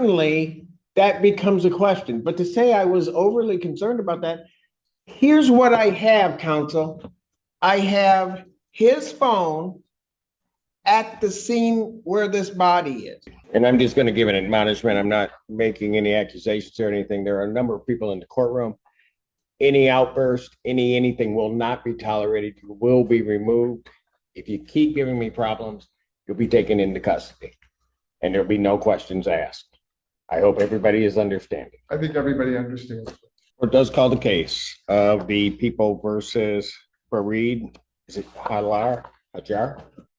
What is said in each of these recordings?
certainly that becomes a question. But to say I was overly concerned about that, here's what I have, counsel. I have his phone at the scene where this body is. And I'm just going to give an admonishment. I'm not making any accusations or anything. There are a number of people in the courtroom. Any outburst, anything will not be tolerated. You will be removed. If you keep giving me problems, you'll be taken into custody and there'll be no questions asked. I hope everybody is understanding. I think everybody understands. It does call the case of the people versus Fareed. Is it Hajar?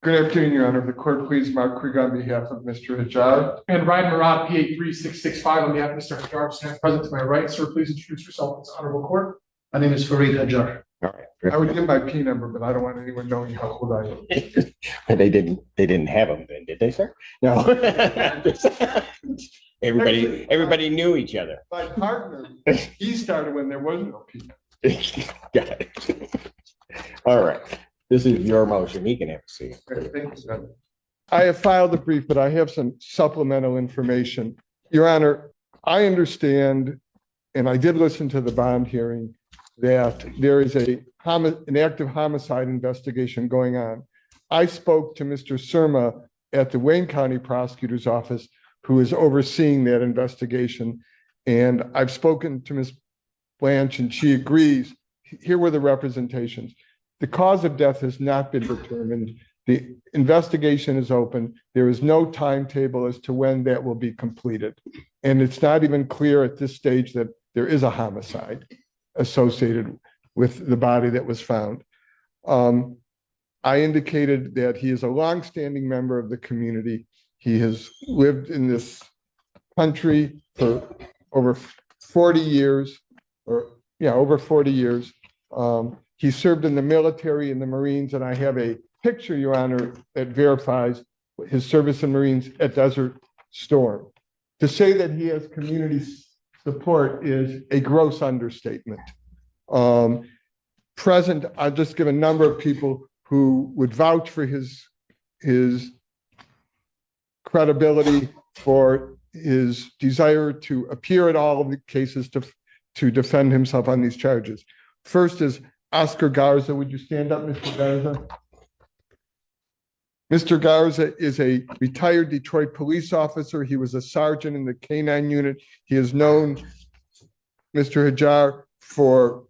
Good afternoon, Your Honor. The court, please, Mark Krieg on behalf of Mr. Hajar. And Ryan Murad, PA 3665 on behalf of Mr. Hajar. Stand present to my right. Sir, please introduce yourself to this honorable court. My name is Fareed Hajar. All right. I would give my P number, but I don't want anyone knowing how old I am. They didn't have them then, did they, sir? No. Everybody knew each other. My partner, he started when there was no P number. Got it. All right. This is your motion. He can have a seat. Thank you, sir. I have filed a brief, but I have some supplemental information. Your Honor, I understand, and I did listen to the bond hearing, that there is an active homicide investigation going on. I spoke to Mr. Surma at the Wayne County Prosecutor's Office, who is overseeing that investigation. And I've spoken to Ms. Blanche, and she agrees. Here were the representations. The cause of death has not been determined. The investigation is open. There is no timetable as to when that will be completed. And it's not even clear at this stage that there is a homicide associated with the body that was found. I indicated that he is a longstanding member of the community. He has lived in this country for over 40 years, over 40 years. He served in the military and the Marines, and I have a picture, Your Honor, that verifies his service in Marines at Desert Storm. To say that he has community support is a gross understatement. Present, I'll just give a number of people who would vouch for his credibility, for his desire to appear at all of the cases to defend himself on these charges. First is Oscar Garza. Would you stand up, Mr. Garza? Mr. Garza is a retired Detroit police officer. He was a sergeant in the K-9 unit. He has known Mr. Hajar for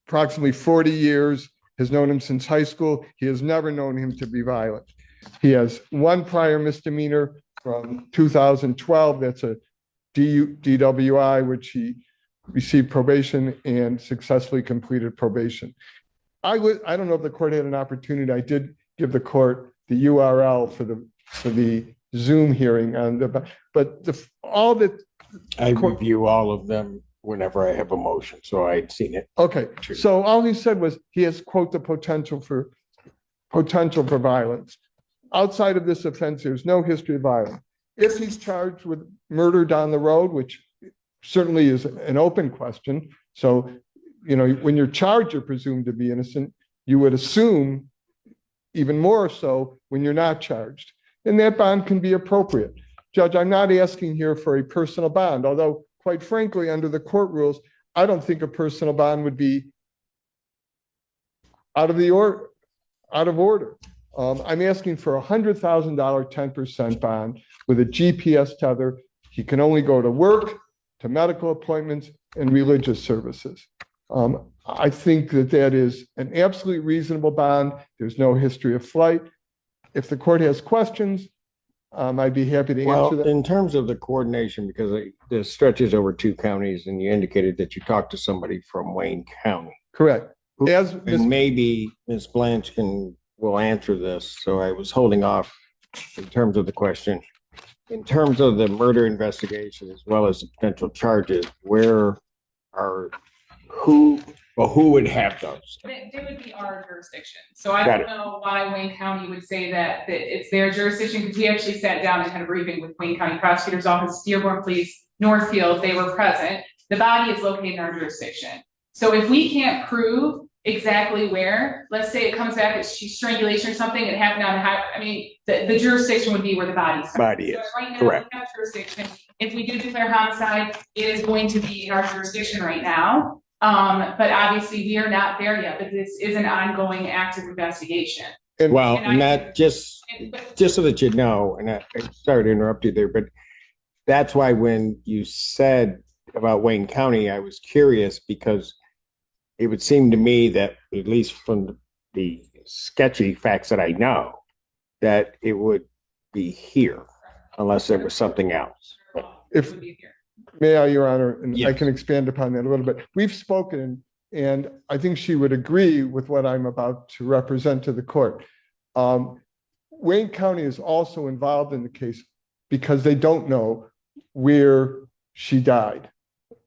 approximately 40 years, has known him since high school. He has never known him to be violent. He has one prior misdemeanor from 2012. That's a DWI, which he received probation and successfully completed probation. I don't know if the court had an opportunity. I did give the court the URL for the Zoom hearing on the, but all that I review all of them whenever I have a motion, so I'd seen it. Okay, so all he said was he has, quote, the potential for violence. Outside of this offense, there's no history of violence. If he's charged with murder down the road, which certainly is an open question. So, when you're charged, you're presumed to be innocent. You would assume even more so when you're not charged. And that bond can be appropriate. Judge, I'm not asking here for a personal bond, although quite frankly, under the court rules, I don't think a personal bond would be out of order. I'm asking for $100,000 10% bond with a GPS tether. He can only go to work, to medical appointments, and religious services. I think that is an absolutely reasonable bond. There's no history of flight. If the court has questions, I'd be happy to answer them. In terms of the coordination, because this stretches over 2 counties, and you indicated that you talked to somebody from Wayne County. Correct. And maybe Ms. Blanche will answer this. So I was holding off in terms of the question. In terms of the murder investigation, as well as the potential charges, who would have those? They would be our jurisdiction. So I don't know why Wayne County would say that it's their jurisdiction, because we actually sat down and had a briefing with Wayne County Prosecutor's Office, Dearborn Police, Northfield. They were present. The body is located in our jurisdiction. So if we can't prove exactly where, let's say it comes back as strangulation or something, it happened on the jurisdiction would be where the body is. Body is. So right now, correct. we have jurisdiction. if we do declare homicide, it is going to be in our jurisdiction right now. But obviously we are not there yet, but this is an ongoing active investigation. Well, And and I- that just so that you know, and I sorry to interrupt you there, but that's why when you said about Wayne County, I was curious because it would seem to me that, at least from the sketchy facts that I know, that it would be here unless there was something else. If- It would be here. May I, Your Honor, and I Yes. can expand upon that a little bit. We've spoken, and I think she would agree with what I'm about to represent to the court. Wayne County is also involved in the case because they don't know where she died.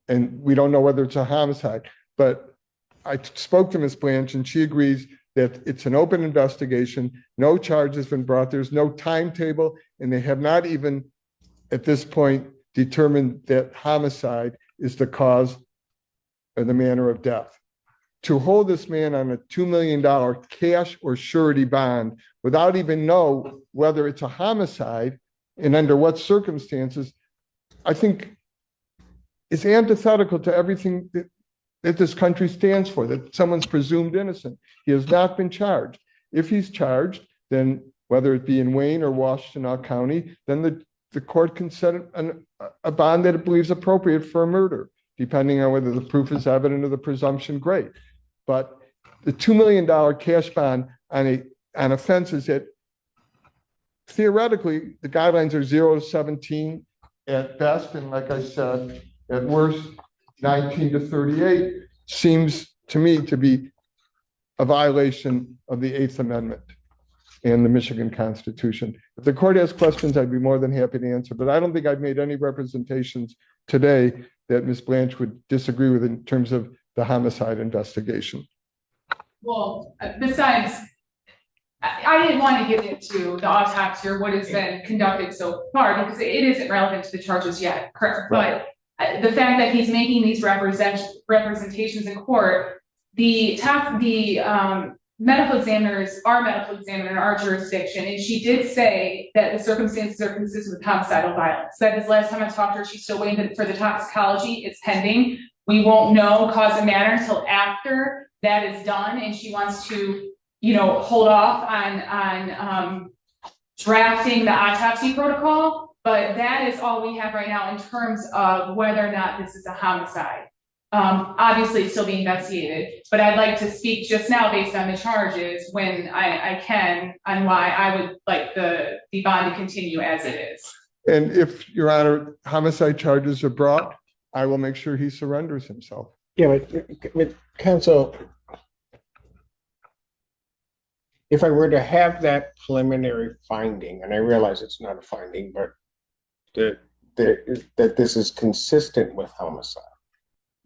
And we don't know whether it's a homicide, but I spoke to Ms. Blanche and she agrees that it's an open investigation. No charge has been brought. There's no timetable, and they have not even at this point determined that homicide is the cause or the manner of death. To hold this man on a $2 million cash or surety bond without even know whether it's a homicide and under what circumstances, I think is antithetical to everything that this country stands for, that someone's presumed innocent. He has not been charged. If he's charged, then whether it be in Wayne or Washtenaw County, then the court can set a bond that it believes appropriate for a murder, depending on whether the proof is evident or the presumption great. But the $2 million cash bond on offenses that theoretically the guidelines are 0 to 17 at best, and like I said, at worst 19 to 38 seems to me to be a violation of the 8th Amendment and the Michigan Constitution. If the court has questions, I'd be more than happy to answer, but I don't think I've made any representations today that Ms. Blanche would disagree with in terms of the homicide investigation. Well, besides, I didn't want to get into the autopsy or what has been conducted so far because it isn't relevant to the charges yet. Correct. Right. But the fact that he's making these representations in court, medical examiners are medical examiner in our jurisdiction, and she did say that the circumstances are consistent with homicidal violence. That is, last time I talked to her, she's still waiting for the toxicology. It's pending. We won't know cause and manner until after that is done, and she wants to, hold off on drafting the autopsy protocol. But that is all we have right now in terms of whether or not this is a homicide. Obviously, it's still being investigated, but I'd like to speak just now based on the charges when I can on why I would like the bond to continue as it is. And if, Your Honor, homicide charges are brought, I will make sure he surrenders himself. Yeah, but counsel, if I were to have that preliminary finding, and I realize it's not a finding, but that this is consistent with homicide,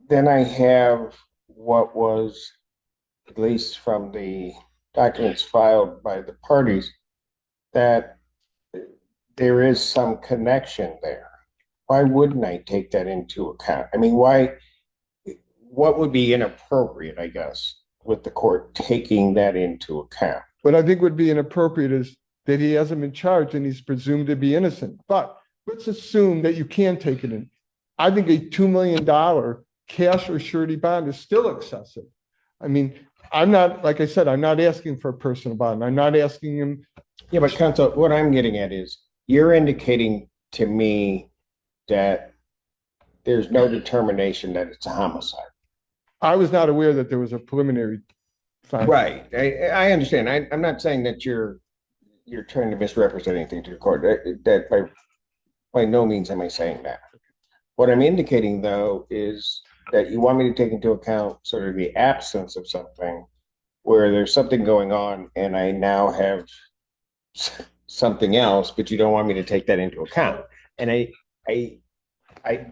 then I have what was, at least from the documents filed by the parties, that there is some connection there. Why wouldn't I take that into account? I mean, what would be inappropriate, I guess, with the court taking that into account? What I think would be inappropriate is that he hasn't been charged and he's presumed to be innocent. But let's assume that you can take it in. I think a $2 million cash or surety bond is still excessive. I mean, I'm not, like I said, I'm not asking for a personal bond. I'm not asking him. Yeah, but counsel, what I'm getting at is you're indicating to me that there's no determination that it's a homicide. I was not aware that there was a preliminary finding. Right. I understand. I'm not saying that you're trying to misrepresent anything to the court. That by no means am I saying that. What I'm indicating, though, is that you want me to take into account sort of the absence of something where there's something going on and I now have something else, but you don't want me to take that into account. And I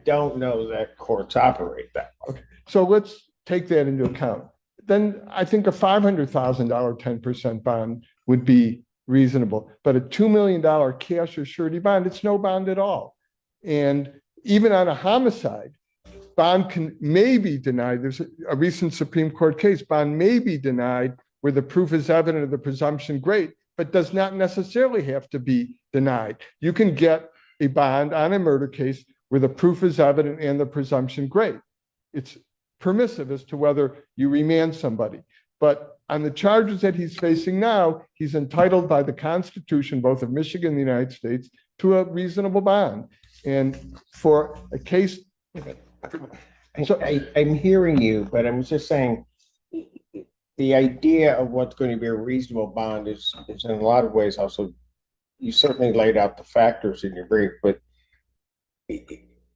don't know that courts operate that way. Okay. So let's take that into account. Then I think a $500,000 10% bond would be reasonable, but a $2 million cash or surety bond, it's no bond at all. And even on a homicide, bond may be denied. There's a recent Supreme Court case, bond may be denied where the proof is evident of the presumption great, but does not necessarily have to be denied. You can get a bond on a murder case where the proof is evident and the presumption great. It's permissive as to whether you remand somebody. But on the charges that he's facing now, he's entitled by the Constitution, both of Michigan and the United States, to a reasonable bond. And for a case. I'm hearing you, but I'm just saying the idea of what's going to be a reasonable bond is in a lot of ways also, you certainly laid out the factors in your brief, but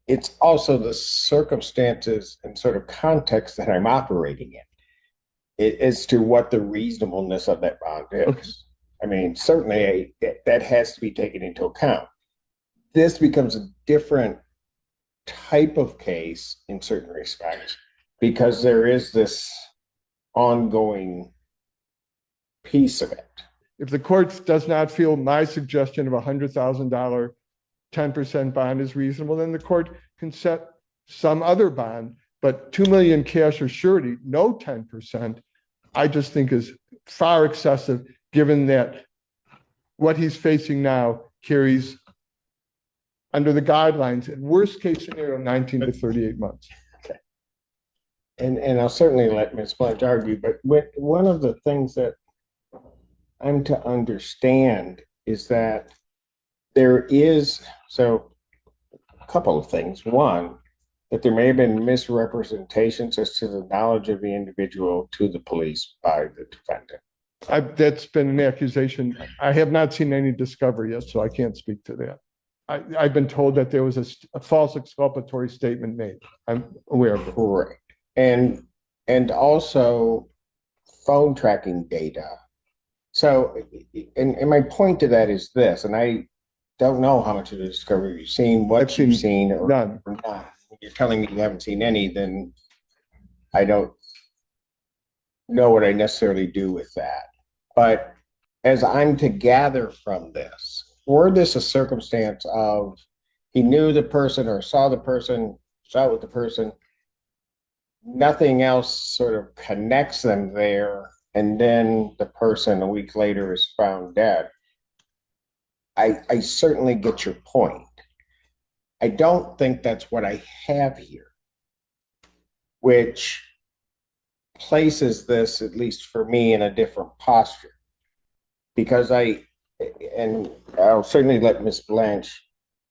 it's also the circumstances and sort of context that I'm operating in as to what the reasonableness of that bond is. Okay. I mean, certainly that has to be taken into account. This becomes a different type of case in certain respects because there is this ongoing piece of it. If the court does not feel my suggestion of $100,000 10% bond is reasonable, then the court can set some other bond, but 2 million cash or surety, no 10%, I just think is far excessive given that what he's facing now carries under the guidelines, in worst case scenario, 19 to 38 months. Okay. And I'll certainly let Ms. Blanche argue, but one of the things that I'm to understand is that there is, so a couple of things. One, that there may have been misrepresentations as to the knowledge of the individual to the police by the defendant. That's been an accusation. I have not seen any discovery yet, so I can't speak to that. I've been told that there was a false exculpatory statement made. I'm aware of it. Correct. And also phone tracking data. So, and my point to that is this, and I don't know how much of the discovery you've seen, what you've seen, or none. not. If you're telling me you haven't seen any, then I don't know what I necessarily do with that. But as I'm to gather from this, were this a circumstance of he knew the person or saw the person, saw with the person, nothing else sort of connects them there, and then the person a week later is found dead? I certainly get your point. I don't think that's what I have here, which places this, at least for me, in a different posture. Because and I'll certainly let Ms. Blanche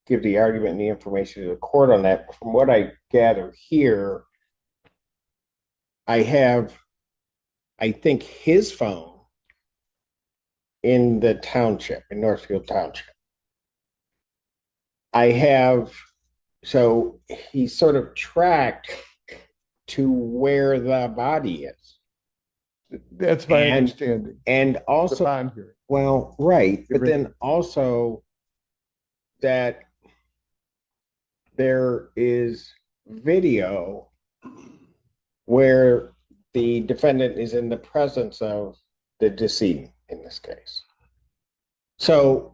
give the argument and the information to the court on that. But from what I gather here, I have, I think, his phone in the township, in Northfield Township. I have, so he's sort of tracked to where the body is. That's my understanding. And also, bond hearing. well, right, but then also that there is video where the defendant is in the presence of the decedent in this case. So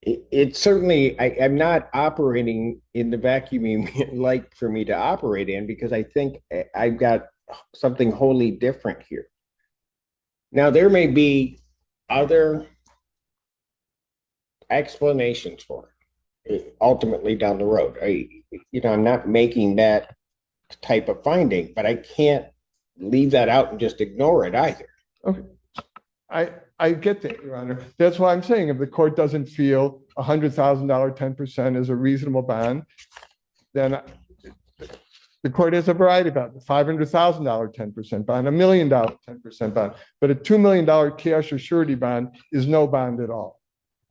it certainly, I'm not operating in the vacuum you like for me to operate in, because I think I've got something wholly different here. Now, there may be other explanations for it ultimately down the road. I'm not making that type of finding, but I can't leave that out and just ignore it either. Okay. I get that, Your Honor. That's why I'm saying if the court doesn't feel $100,000 10% is a reasonable bond, then the court has a variety of bonds: $500,000 10% bond, $1 million 10% bond, but a $2 million cash or surety bond is no bond at all.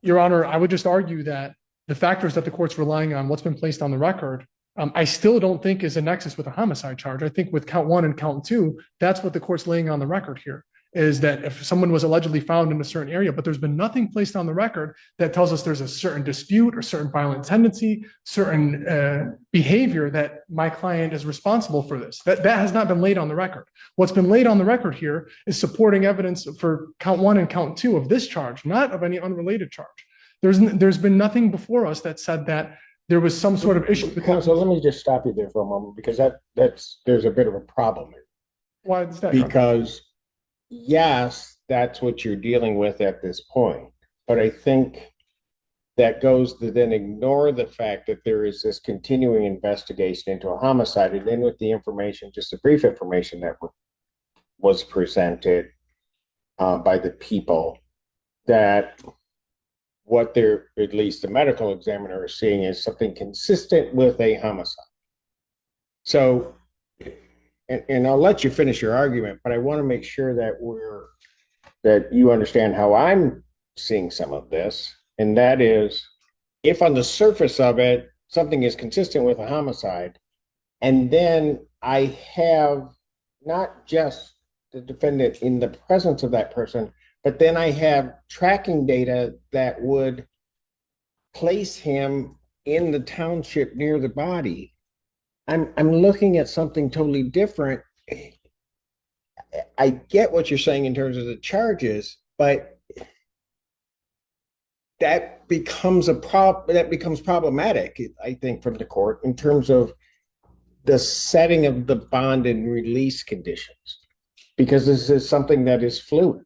Your Honor, I would just argue that the factors that the court's relying on, what's been placed on the record, I still don't think is a nexus with a homicide charge. I think with count 1 and count 2, that's what the court's laying on the record here, is that if someone was allegedly found in a certain area, but there's been nothing placed on the record that tells us there's a certain dispute or certain violent tendency, certain behavior that my client is responsible for this. That has not been laid on the record. What's been laid on the record here is supporting evidence for count 1 and count 2 of this charge, not of any unrelated charge. There's been nothing before us that said that there was some sort of issue. So let me just stop you there for a moment, because there's a bit of a problem here. Why is that? Because yes, that's what you're dealing with at this point. But I think that goes to then ignore the fact that there is this continuing investigation into a homicide, and then with the information, just the brief information that was presented by the people, that what they're, at least the medical examiner is seeing, is something consistent with a homicide. So, and I'll let you finish your argument, but I want to make sure that that you understand how I'm seeing some of this. And that is, if on the surface of it, something is consistent with a homicide, and then I have not just the defendant in the presence of that person, but then I have tracking data that would place him in the township near the body, I'm looking at something totally different. I get what you're saying in terms of the charges, but that becomes problematic, I think, from the court in terms of the setting of the bond and release conditions, because this is something that is fluid.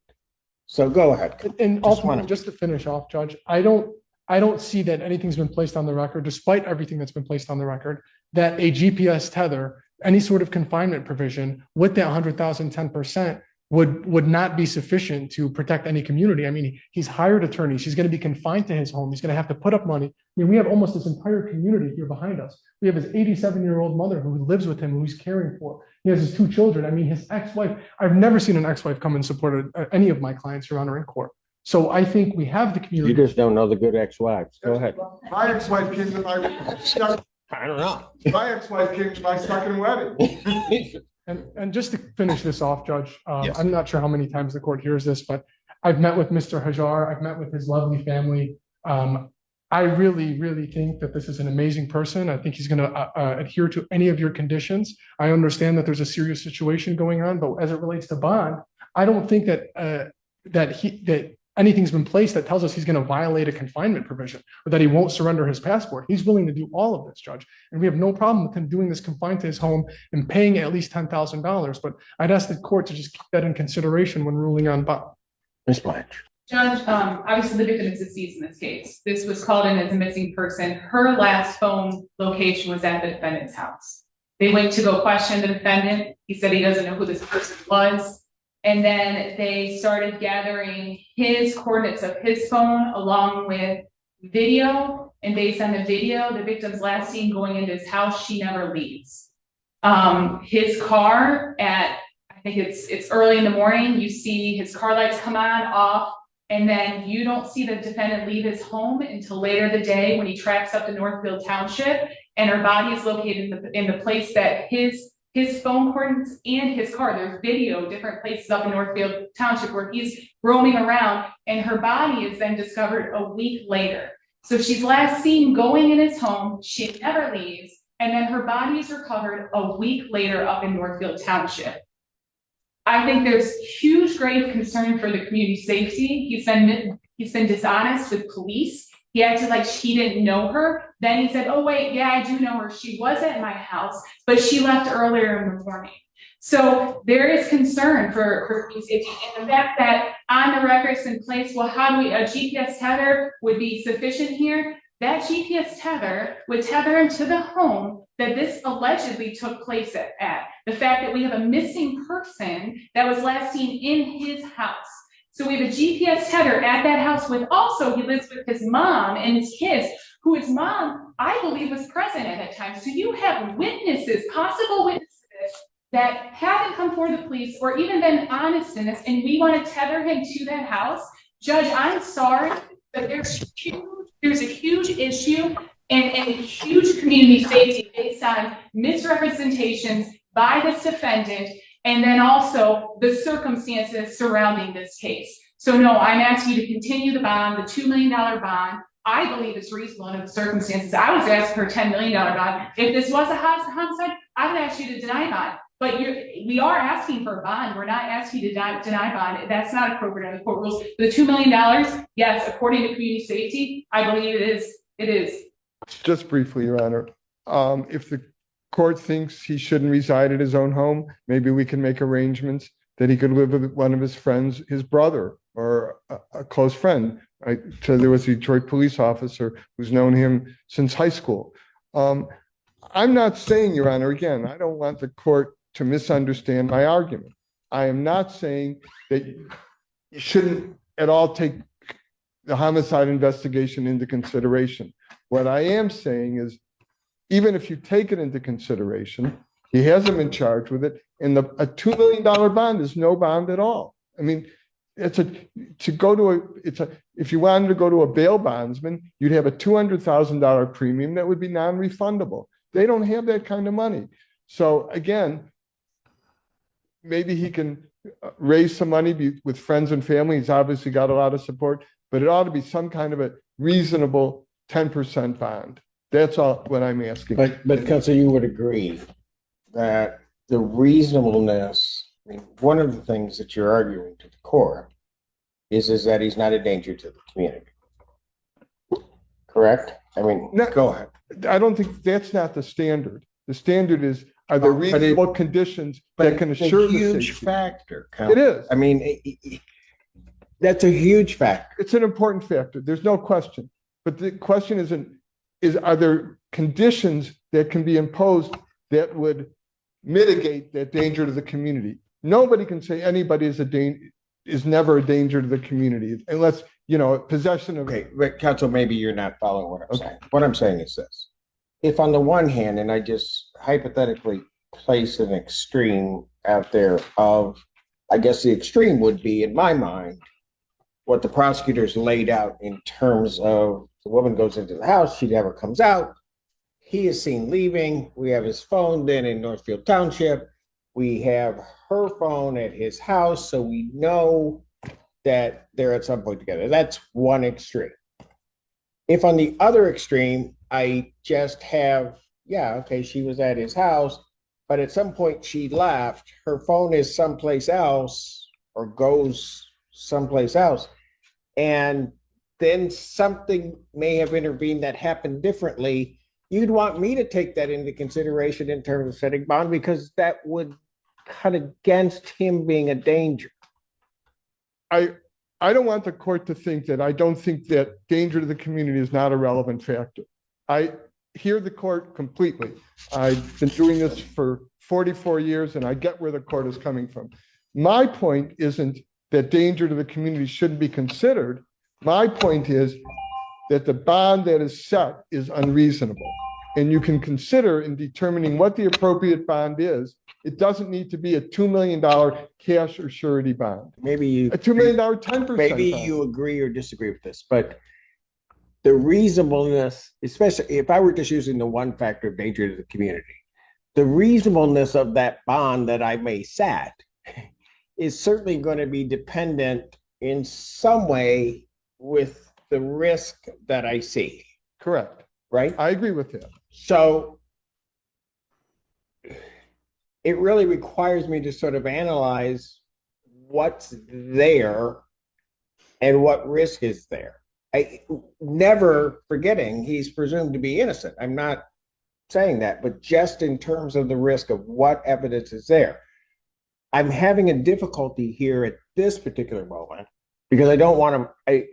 So go ahead. And ultimately, just to finish off, Judge, I don't see that anything's been placed on the record, despite everything that's been placed on the record, that a GPS tether, any sort of confinement provision with that 100,000, 10% would not be sufficient to protect any community. I mean, he's hired attorneys. He's going to be confined to his home. He's going to have to put up money. I mean, we have almost this entire community here behind us. We have his 87-year-old mother who lives with him, who he's caring for. He has his 2 children. I mean, his ex-wife, I've never seen an ex-wife come and support any of my clients, Your Honor, in court. So I think we have the community. You just don't know the good ex-wives. Go ahead. My ex-wife came to my I don't know. My ex-wife came to my second wedding. And just to finish this off, Judge, Yes. I'm not sure how many times the court hears this, but I've met with Mr. Hajar. I've met with his lovely family. I really, really think that this is an amazing person. I think he's going to adhere to any of your conditions. I understand that there's a serious situation going on, but as it relates to bond, I don't think that that anything's been placed that tells us he's going to violate a confinement provision or that he won't surrender his passport. He's willing to do all of this, Judge. And we have no problem with him doing this confined to his home and paying at least $10,000. But I'd ask the court to just keep that in consideration when ruling on bond. Ms. Blanche. Judge, obviously the victim is deceased in this case. This was called in as a missing person. Her last phone location was at the defendant's house. They went to go question the defendant. He said he doesn't know who this person was. And then they started gathering his coordinates of his phone along with video. And based on the video, the victim's last seen going into his house, she never leaves. His car at, I think it's early in the morning, you see his car lights come on, off, and then you don't see the defendant leave his home until later in the day when he tracks up to Northfield Township, and her body is located in the place that his phone coordinates and his car. There's video, different places up in Northfield Township where he's roaming around, and her body is then discovered a week later. So she's last seen going in his home, she never leaves, and then her body is recovered a week later up in Northfield Township. I think there's huge grave concern for the community safety. He's been dishonest with police. He acted like he didn't know her. Then he said, oh wait, yeah, I do know her. She was at my house, but she left earlier in the morning. So there is concern for community safety. And the fact that on the records in place, well, a GPS tether would be sufficient here? That GPS tether would tether him to the home that this allegedly took place at. The fact that we have a missing person that was last seen in his house. So we have a GPS tether at that house with also, he lives with his mom and his kids, who his mom, I believe, was present at that time. So you have witnesses, possible witnesses, that haven't come forward to the police or even been honest in this, and we want to tether him to that house. Judge, I'm sorry, but there's a huge issue and huge community safety based on misrepresentations by this defendant, and then also the circumstances surrounding this case. So no, I'm asking you to continue the bond, the $2 million bond. I believe it's reasonable under the circumstances. I was asking for a $10 million bond. If this was a homicide, I would ask you to deny bond. But we are asking for a bond. We're not asking you to deny bond. That's not appropriate under the court rules. The $2 million, yes, according to community safety, I believe it is. It is. Just briefly, Your Honor, if the court thinks he shouldn't reside at his own home, maybe we can make arrangements that he could live with one of his friends, his brother, or a close friend. right? So there was a Detroit police officer who's known him since high school. I'm not saying, Your Honor, again, I don't want the court to misunderstand my argument. I am not saying that you shouldn't at all take the homicide investigation into consideration. What I am saying is, even if you take it into consideration, he hasn't been charged with it, and a $2 million bond is no bond at all. I mean, if you wanted to go to a bail bondsman, you'd have a $200,000 premium that would be non-refundable. They don't have that kind of money. So again, maybe he can raise some money with friends and family. He's obviously got a lot of support, but it ought to be some kind of a reasonable 10% bond. That's all what I'm asking. But Counsel, you would agree that the reasonableness, I mean, one of the things that you're arguing to the court is that he's not a danger to the community. Correct? I mean, go ahead. I don't think that's not the standard. The standard is, are there reasonable conditions that can assure the safety? It's a huge factor. Counsel. It is. I mean, that's a huge factor. It's an important factor. There's no question. But the question are there conditions that can be imposed that would mitigate that danger to the community? Nobody can say anybody is never a danger to the community unless, possession of. Okay, but Counsel, maybe you're not following what I'm saying. What I'm saying is this. If on the one hand, and I just hypothetically place an extreme out there of, I guess the extreme would be, in my mind, what the prosecutors laid out in terms of the woman goes into the house, she never comes out. He is seen leaving. We have his phone then in Northfield Township. We have her phone at his house, so we know that they're at some point together. That's one extreme. If on the other extreme, I just have, okay, she was at his house, but at some point she left, her phone is someplace else or goes someplace else, and then something may have intervened that happened differently. You'd want me to take that into consideration in terms of setting bond, because that would cut against him being a danger. I don't want the court to think that I don't think that danger to the community is not a relevant factor. I hear the court completely. I've been doing this for 44 years, and I get where the court is coming from. My point isn't that danger to the community shouldn't be considered. My point is that the bond that is set is unreasonable. And you can consider in determining what the appropriate bond is. It doesn't need to be a $2 million cash or surety bond. Maybe a $2 million 10%. Maybe bond. You agree or disagree with this, but the reasonableness, especially if I were just using the one factor of danger to the community, the reasonableness of that bond that I may set is certainly going to be dependent in some way with the risk that I see. Correct. Right? I agree with that. So it really requires me to sort of analyze what's there and what risk is there. I never forgetting he's presumed to be innocent. I'm not saying that, but just in terms of the risk of what evidence is there. I'm having a difficulty here at this particular moment because I don't want to,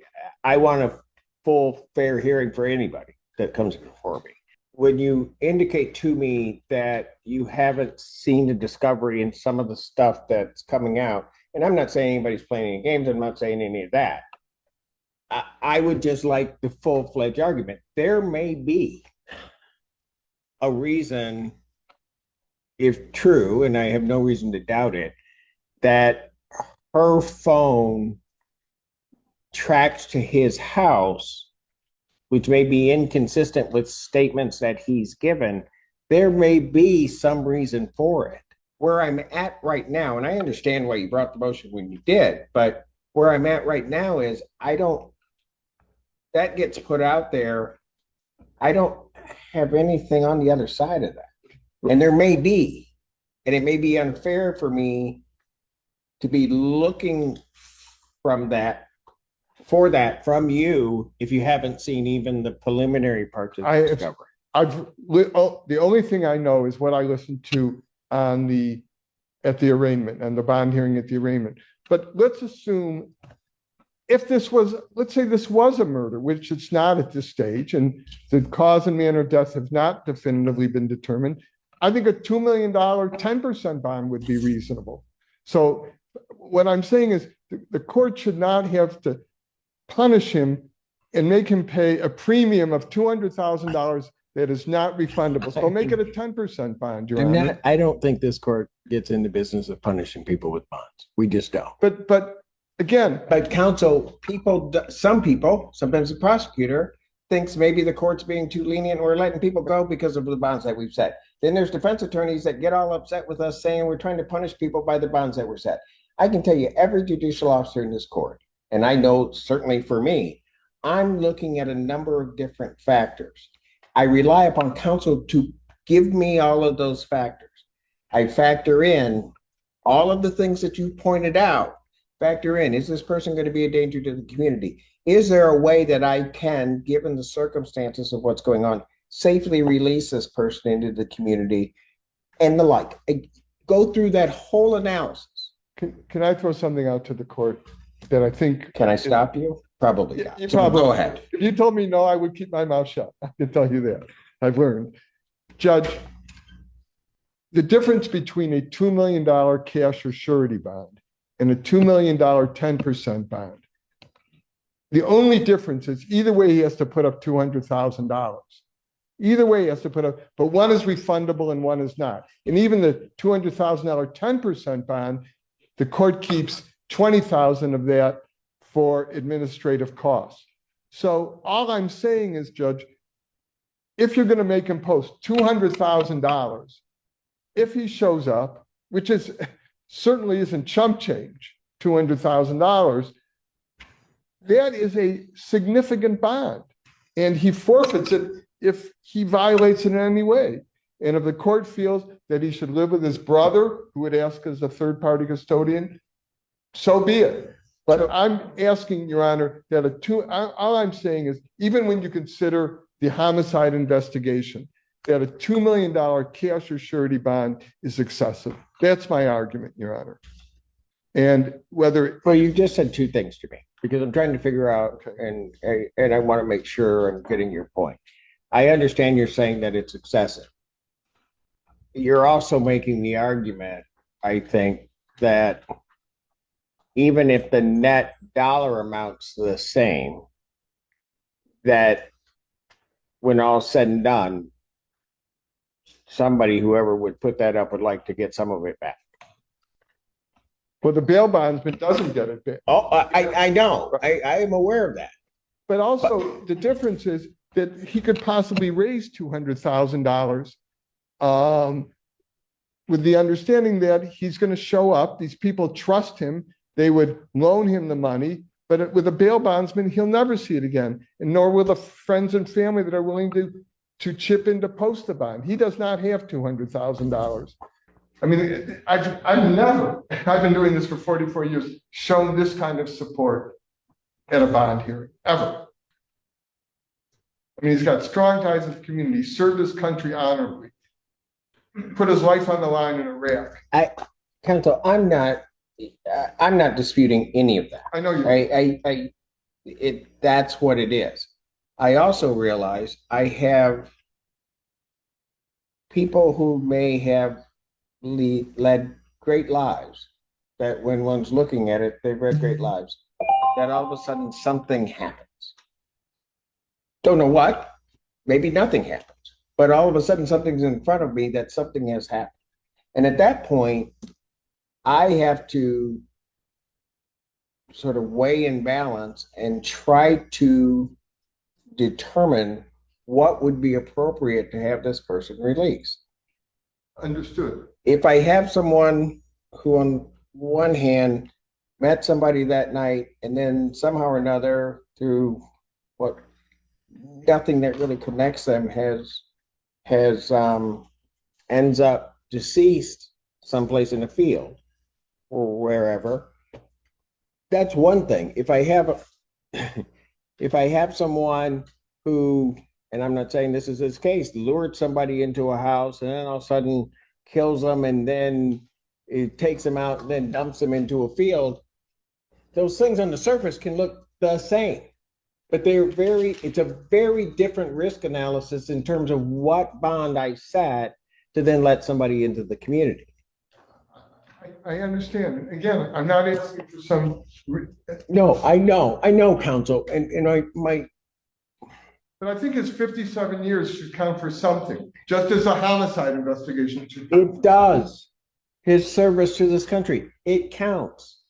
I want a full fair hearing for anybody that comes before me. When you indicate to me that you haven't seen the discovery in some of the stuff that's coming out, and I'm not saying anybody's playing any games, I'm not saying any of that. I would just like the full-fledged argument. There may be a reason, if true, and I have no reason to doubt it, that her phone tracks to his house, which may be inconsistent with statements that he's given. There may be some reason for it. Where I'm at right now, and I understand why you brought the motion when you did, but where I'm at right now is that gets put out there. I don't have anything on the other side of that. And there may be, and it may be unfair for me to be looking from you if you haven't seen even the preliminary parts of the discovery. The only thing I know is what I listened to at the arraignment and the bond hearing at the arraignment. But let's assume if this was, let's say this was a murder, which it's not at this stage, and the cause and manner of death have not definitively been determined, I think a $2 million 10% bond would be reasonable. So what I'm saying is the court should not have to punish him and make him pay a premium of $200,000 that is not refundable. So make it a 10% bond, Your Honor. I don't think this court gets in the business of punishing people with bonds. We just don't. But again, But counsel, some people, sometimes the prosecutor thinks maybe the court's being too lenient. We're letting people go because of the bonds that we've set. Then there's defense attorneys that get all upset with us saying we're trying to punish people by the bonds that were set. I can tell you every judicial officer in this court, and I know certainly for me, I'm looking at a number of different factors. I rely upon counsel to give me all of those factors. I factor in all of the things that you pointed out. Factor in, is this person going to be a danger to the community? Is there a way that I can, given the circumstances of what's going on, safely release this person into the community and the like? I go through that whole analysis. can I throw something out to the court that I think? Can I stop you? Probably not. You So probably- go ahead. If you told me no, I would keep my mouth shut. I can tell you that. I've learned. Judge, the difference between a $2 million cash or surety bond and a $2 million 10% bond, the only difference is either way he has to put up $200,000. Either way he has to put up, but one is refundable and one is not. And even the $200,000 10% bond, the court keeps $20,000 of that for administrative costs. So all I'm saying is, Judge, if you're going to make him post $200,000, if he shows up, which is certainly isn't chump change, $200,000, that is a significant bond, and he forfeits it if he violates it in any way. And if the court feels that he should live with his brother, who would ask as a third-party custodian, so be it. But I'm asking, Your Honor, that all I'm saying is, even when you consider the homicide investigation, that a $2 million cash or surety bond is excessive. That's my argument, Your Honor. And whether— Well, you just said two things to me, because I'm trying to figure out, Okay. and I want to make sure I'm getting your point. I understand you're saying that it's excessive. You're also making the argument, I think, that even if the net dollar amount's the same, that when all's said and done, somebody, whoever would put that up, would like to get some of it back. Well, the bail bondsman doesn't get it back. Oh, I know. I am aware of that. But also the difference is that he could possibly raise $200,000 with the understanding that he's going to show up. These people trust him. They would loan him the money, but with a bail bondsman, he'll never see it again. And nor will the friends and family that are willing to chip in to post the bond. He does not have $200,000. I mean, I've never, I've been doing this for 44 years, shown this kind of support at a bond hearing, ever. I mean, he's got strong ties with the community, served his country honorably, put his life on the line in Iraq. Counsel, I'm not disputing any of that. I know you. That's what it is. I also realize I have people who may have led great lives, that when one's looking at it, they've led great lives, that all of a sudden something happens. Don't know what, maybe nothing happens, but all of a sudden something's in front of me that something has happened. And at that point, I have to sort of weigh and balance and try to determine what would be appropriate to have this person released. Understood. If I have someone who on one hand met somebody that night and then somehow or another through what nothing that really connects them ends up deceased someplace in the field or wherever, that's one thing. If I have someone who, and I'm not saying this is his case, lured somebody into a house and then all of a sudden kills them and then it takes them out and then dumps them into a field, those things on the surface can look the same, but it's a very different risk analysis in terms of what bond I set to then let somebody into the community. I understand. And again, I'm not asking for some, No, I know, counsel, and but I think his 57 years should count for something, just as a homicide investigation should. it does. His service to this country, it counts.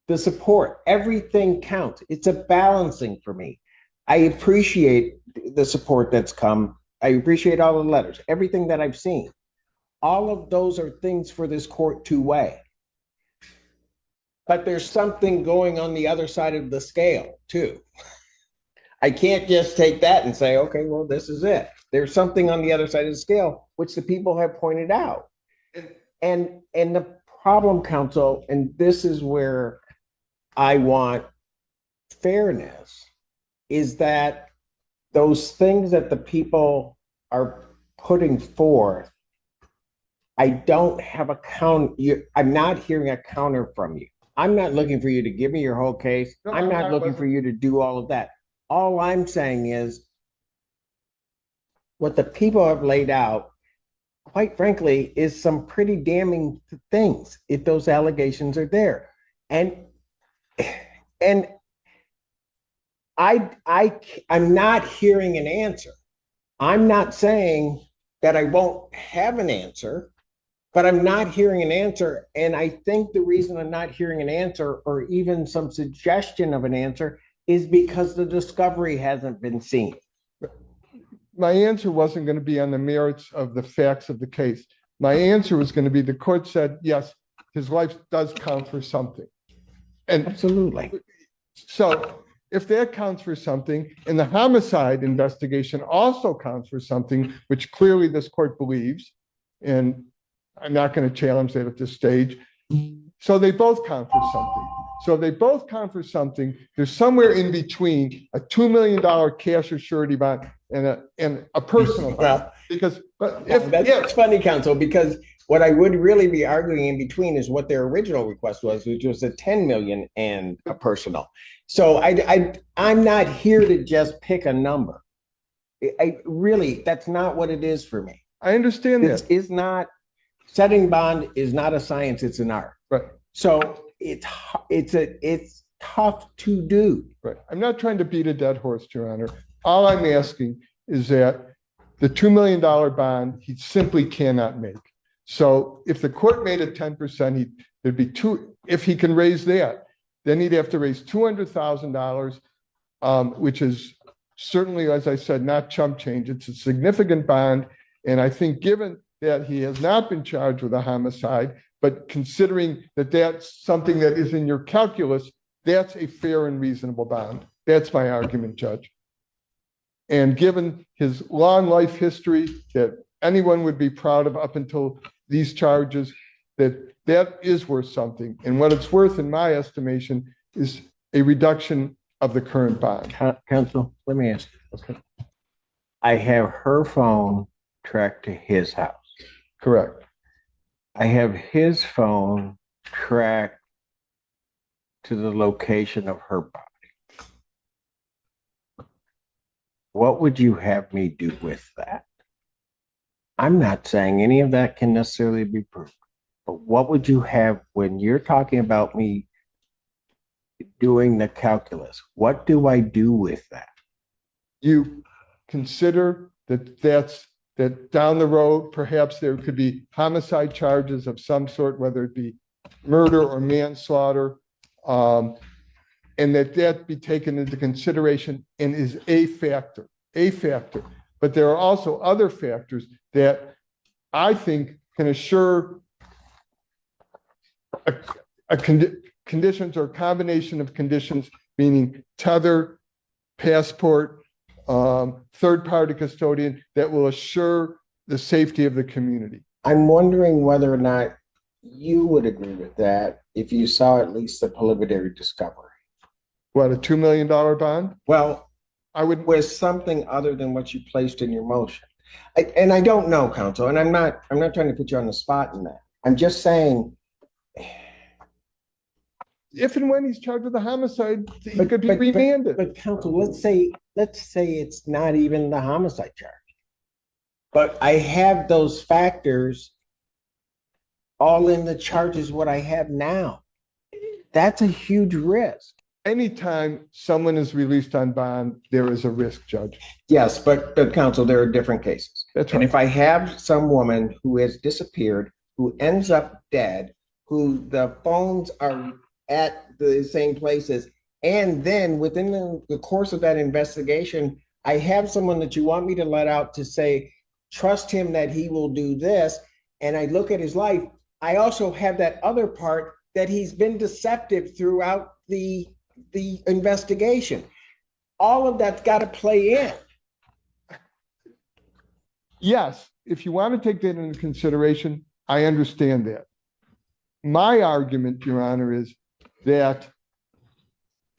The support, everything counts. It's a balancing for me. I appreciate the support that's come. I appreciate all the letters, everything that I've seen. All of those are things for this court to weigh. But there's something going on the other side of the scale too. I can't just take that and say, okay, well, this is it. There's something on the other side of the scale, which the people have pointed out. And the problem, counsel, and this is where I want fairness, is that those things that the people are putting forth, I don't have a I'm not hearing a counter from you. I'm not looking for you to give me your whole case. No, I'm not looking for you to do all of that. All I'm saying is what the people have laid out, quite frankly, is some pretty damning things if those allegations are there. And I'm not hearing an answer. I'm not saying that I won't have an answer, but I'm not hearing an answer. And I think the reason I'm not hearing an answer, or even some suggestion of an answer, is because the discovery hasn't been seen. My answer wasn't going to be on the merits of the facts of the case. My answer was going to be, the court said, yes, his life does count for something. And absolutely. So if that counts for something, and the homicide investigation also counts for something, which clearly this court believes, and I'm not going to challenge that at this stage. So they both count for something. So if they both count for something, there's somewhere in between a $2 million cash or surety bond and a personal bond. Well, because that's funny, counsel, because what I would really be arguing in between is what their original request was, which was a 10 million and a personal. So I'm not here to just pick a number. I really, that's not what it is for me. I understand This that. is not, setting bond is not a science, it's an art. Right. So it's tough to do. Right. I'm not trying to beat a dead horse, Your Honor. All I'm asking is that the $2 million bond, he simply cannot make. So if the court made it 10%, there'd be if he can raise that, then he'd have to raise $200,000, which is certainly, as I said, not chump change. It's a significant bond. And I think given that he has not been charged with a homicide, but considering that that's something that is in your calculus, that's a fair and reasonable bond. That's my argument, Judge. And given his long life history that anyone would be proud of up until these charges, that is worth something. And what it's worth, in my estimation, is a reduction of the current bond. Counsel, let me ask you. Okay. I have her phone tracked to his house. Correct. I have his phone tracked to the location of her body. What would you have me do with that? I'm not saying any of that can necessarily be proved, but what would you have when you're talking about me doing the calculus? What do I do with that? You consider that down the road, perhaps there could be homicide charges of some sort, whether it be murder or manslaughter, and that be taken into consideration and is a factor. But there are also other factors that I think can assure conditions or combination of conditions, meaning tether, passport, third-party custodian, that will assure the safety of the community. I'm wondering whether or not you would agree with that if you saw at least the preliminary discovery. What, a $2 million bond? Well, I would, with something other than what you placed in your motion. And I don't know, counsel, and I'm not trying to put you on the spot in that. I'm just saying if and when he's charged with a homicide, he But- could be but- remanded. But counsel, let's say it's not even the homicide charge. But I have those factors all in the charges what I have now. That's a huge risk. Anytime someone is released on bond, there is a risk, Judge. Yes, but counsel, there are different cases. That's And right. if I have some woman who has disappeared, who ends up dead, who the phones are at the same places, and then within the course of that investigation, I have someone that you want me to let out to say, trust him that he will do this, and I look at his life, I also have that other part that he's been deceptive throughout the investigation. All of that's got to play in. Yes, if you want to take that into consideration, I understand that. My argument, Your Honor, is that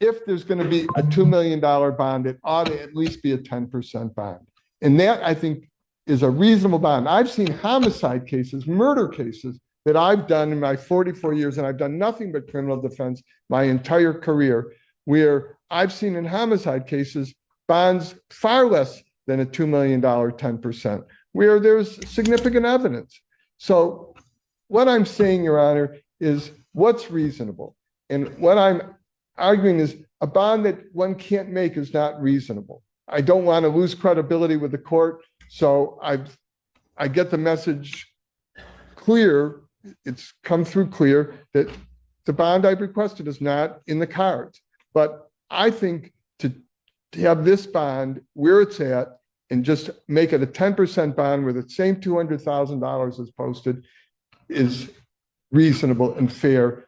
if there's going to be a $2 million bond, it ought to at least be a 10% bond. And that, I think, is a reasonable bond. I've seen homicide cases, murder cases that I've done in my 44 years, and I've done nothing but criminal defense my entire career, where I've seen in homicide cases bonds far less than a $2 million 10%, where there's significant evidence. So what I'm saying, Your Honor, is what's reasonable. And what I'm arguing is a bond that one can't make is not reasonable. I don't want to lose credibility with the court, so I get the message clear, it's come through clear that the bond I've requested is not in the cards. But I think to have this bond where it's at and just make it a 10% bond where the same $200,000 is posted is reasonable and fair,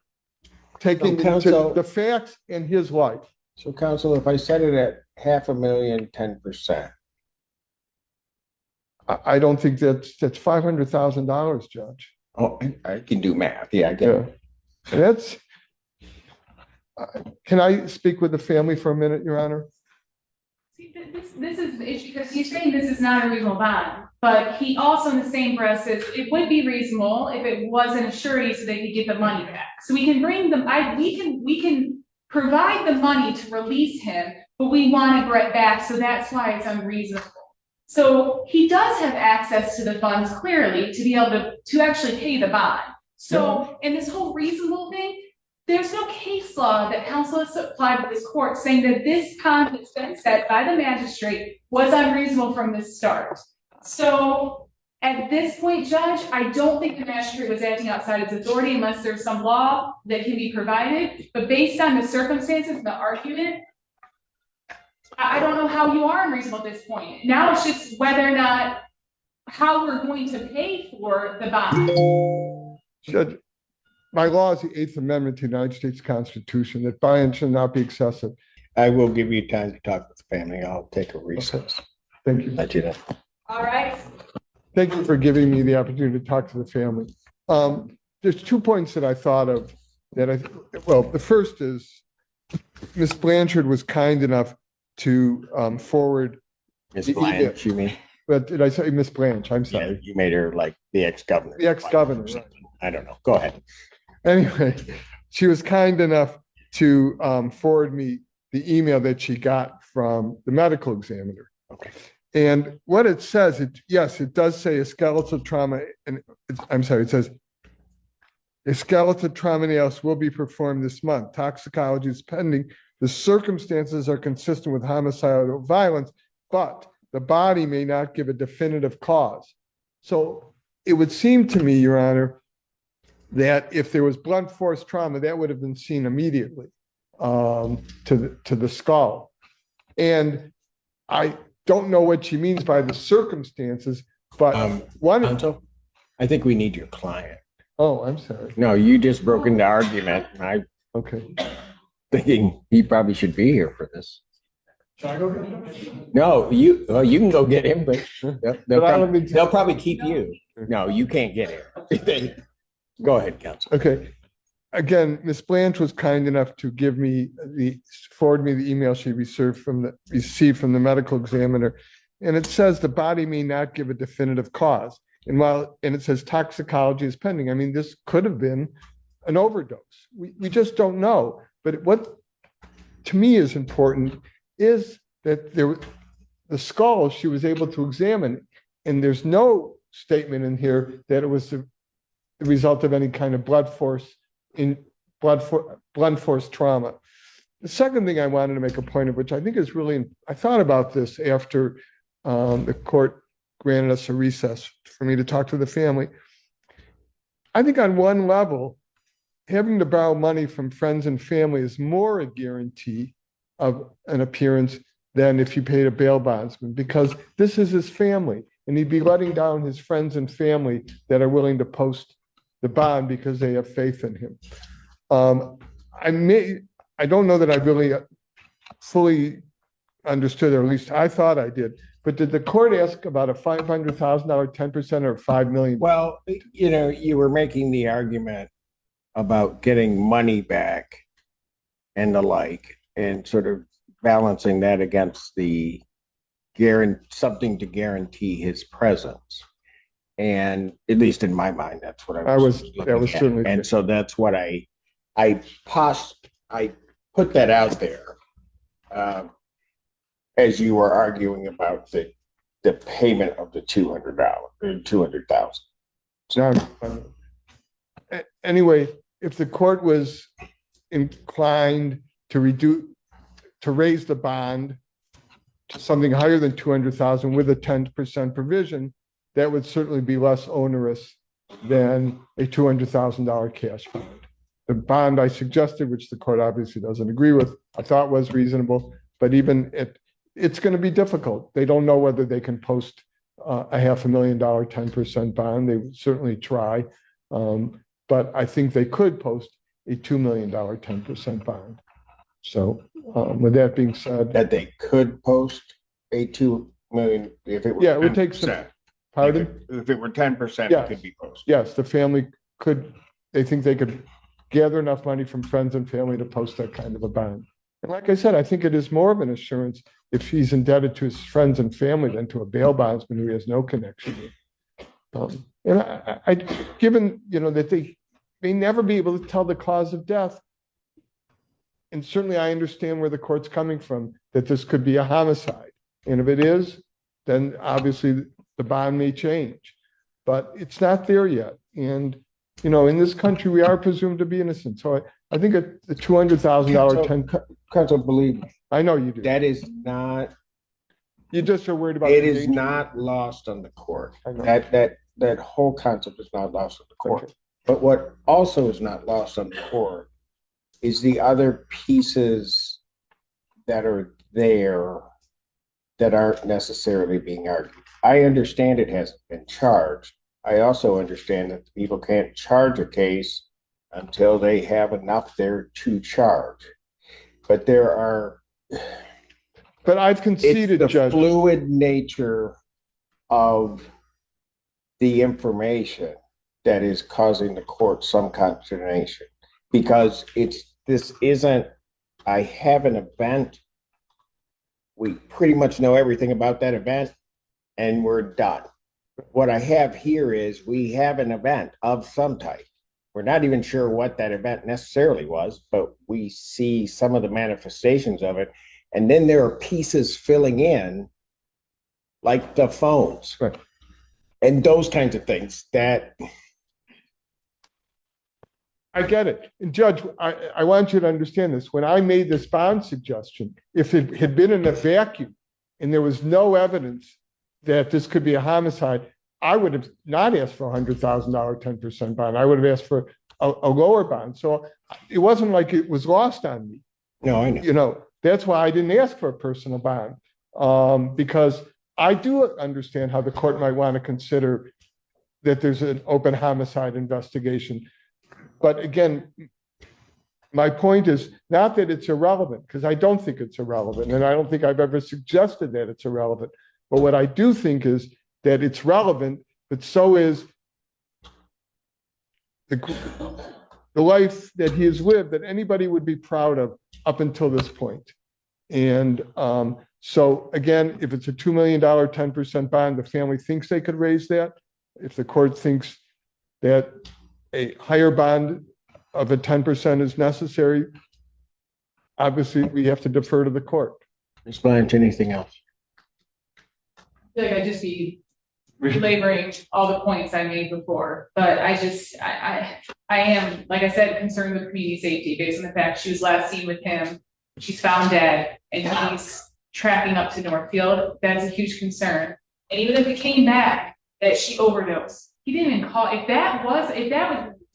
taking into the facts in his life. So counsel, if I set it at $500,000, 10%. I don't think that's $500,000, Judge. Oh, I can do math. Yeah, I get it. That's, can I speak with the family for a minute, Your Honor? See, this is the issue, because he's saying this is not a reasonable bond, but he also in the same breath says it would be reasonable if it wasn't a surety so they could get the money back. So we can bring them, we can provide the money to release him, but we want it back, so that's why it's unreasonable. So he does have access to the funds clearly to be able to actually pay the bond. So in this whole reasonable thing, there's no case law that counsel has applied to this court saying that this bond that's been set by the magistrate was unreasonable from the start. So at this point, Judge, I don't think the magistrate was acting outside its authority unless there's some law that can be provided. But based on the circumstances and the argument, I don't know how you are unreasonable at this point. Now it's just whether or not how we're going to pay for the bond. Judge, my law is the 8th Amendment to the United States Constitution that buy-in should not be excessive. I will give you time to talk with the family. I'll take a recess. Thank you. Let you know. All right. Thank you for giving me the opportunity to talk to the family. There's 2 points that I thought of that well, the first is Ms. Blanchard was kind enough to forward. Ms. Blanche, you mean? But did I say Ms. Blanche? I'm sorry. Yeah, you made her like the ex-governor. The ex-governor, right. I don't know. Go ahead. Anyway, she was kind enough to forward me the email that she got from the medical examiner. Okay. And what it says, yes, it does say a skeletal trauma, and it says a skeletal trauma analysis will be performed this month. Toxicology is pending. The circumstances are consistent with homicidal violence, but the body may not give a definitive cause. So it would seem to me, Your Honor, that if there was blunt force trauma, that would have been seen immediately to the skull. And I don't know what she means by the circumstances, but Counsel, I think we need your client. Oh, I'm sorry. No, you just broke into argument. Okay. Thinking he probably should be here for this. Shall I go get him? No, you can go get him, but they'll probably keep No. you. No, you can't get him. Go ahead, counsel. Okay. Again, Ms. Blanche was kind enough to forward me the email she received from the medical examiner. And it says the body may not give a definitive cause. And it says toxicology is pending. I mean, this could have been an overdose. We just don't know. But what to me is important is that the skull she was able to examine, and there's no statement in here that it was the result of any kind of blunt force trauma. The second thing I wanted to make a point of, which I think is really, I thought about this after the court granted us a recess for me to talk to the family. I think on one level, having to borrow money from friends and family is more a guarantee of an appearance than if you paid a bail bondsman, because this is his family, and he'd be letting down his friends and family that are willing to post the bond because they have faith in him. I don't know that I really fully understood, or at least I thought I did, but did the court ask about a $500,000 10% or $5 million? Well, you were making the argument about getting money back and the like, and sort of balancing that against the something to guarantee his presence. And at least in my mind, that's what I was certainly, and so that's what I put that out there as you were arguing about the payment of the $200 or $200,000. Anyway, if the court was inclined to raise the bond to something higher than $200,000 with a 10% provision, that would certainly be less onerous than a $200,000 cash bond. The bond I suggested, which the court obviously doesn't agree with, I thought was reasonable, but even it's going to be difficult. They don't know whether they can post a $500,000 10% bond. They would certainly try, but I think they could post a $2 million 10% bond. So with that being said, that they could post a $2 million if it were it would take some. Pardon? If it were 10%, yes. It could be posted. Yes, the family could. They think they could gather enough money from friends and family to post that kind of a bond. And like I said, I think it is more of an assurance if he's indebted to his friends and family than to a bail bondsman who he has no connection with. And I given that they may never be able to tell the cause of death. And certainly I understand where the court's coming from, that this could be a homicide. And if it is, then obviously the bond may change. But it's not there yet. And, in this country, we are presumed to be innocent. So I think the $200,000 Counsel, believe me. I know you do. That is not. You just are worried about it is not lost on the court. That whole concept is not lost on the court. Okay. But what also is not lost on the court is the other pieces that are there that aren't necessarily being argued. I understand it hasn't been charged. I also understand that people can't charge a case until they have enough there to charge. But I've conceded, the Judge, fluid nature of the information that is causing the court some consternation, because this isn't. I have an event. We pretty much know everything about that event, and we're done. What I have here is we have an event of some type. We're not even sure what that event necessarily was, but we see some of the manifestations of it. And then there are pieces filling in, like the phones, right, and those kinds of things that. I get it. And Judge, I want you to understand this. When I made this bond suggestion, if it had been in a vacuum and there was no evidence that this could be a homicide, I would have not asked for a $100,000 10% bond. I would have asked for a lower bond. So it wasn't like it was lost on me. No, I know. That's why I didn't ask for a personal bond, because I do understand how the court might want to consider that there's an open homicide investigation. But again, my point is not that it's irrelevant, because I don't think it's irrelevant, and I don't think I've ever suggested that it's irrelevant. But what I do think is that it's relevant, but so is the life that he has lived that anybody would be proud of up until this point. And so again, if it's a $2 million 10% bond, the family thinks they could raise that. If the court thinks that a higher bond of a 10% is necessary, obviously we have to defer to the court. Ms. Blanche, anything else? I feel like I'd just be belaboring all the points I made before, but I am, like I said, concerned with community safety based on the fact she was last seen with him. She's found dead and he's tracking up to Northfield. That's a huge concern. And even if it came back that she overdosed, he didn't even call. If that was,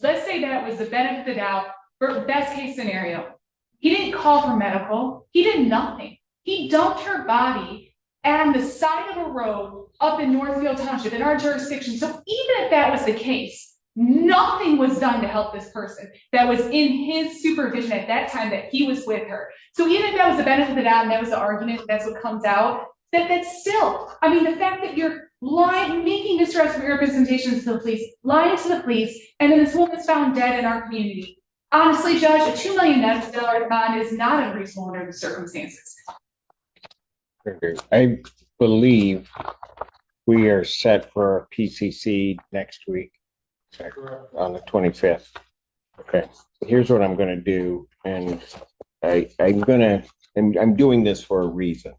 let's say that was the benefit of the doubt for best case scenario. He didn't call for medical. He did nothing. He dumped her body on the side of a road up in Northfield Township in our jurisdiction. So even if that was the case, nothing was done to help this person that was in his supervision at that time that he was with her. So even if that was the benefit of the doubt and that was the argument, that's what comes out, that's still, I mean, the fact that you're lying, making distressful representations to the police, lying to the police, and then this woman's found dead in our community. Honestly, Judge, a $2 million bond is not unreasonable under the circumstances. I believe we are set for a PCC next week on the 25th. Okay, here's what I'm going to do, and I'm doing this for a reason,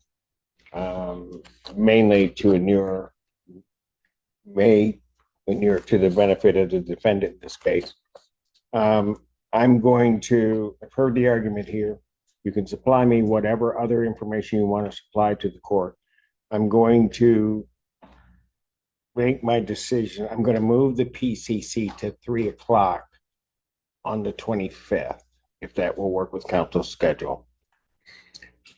mainly to inure to the benefit of the defendant in this case. I've heard the argument here. You can supply me whatever other information you want to supply to the court. I'm going to make my decision. I'm going to move the PCC to 3 o'clock on the 25th, if that will work with counsel's schedule.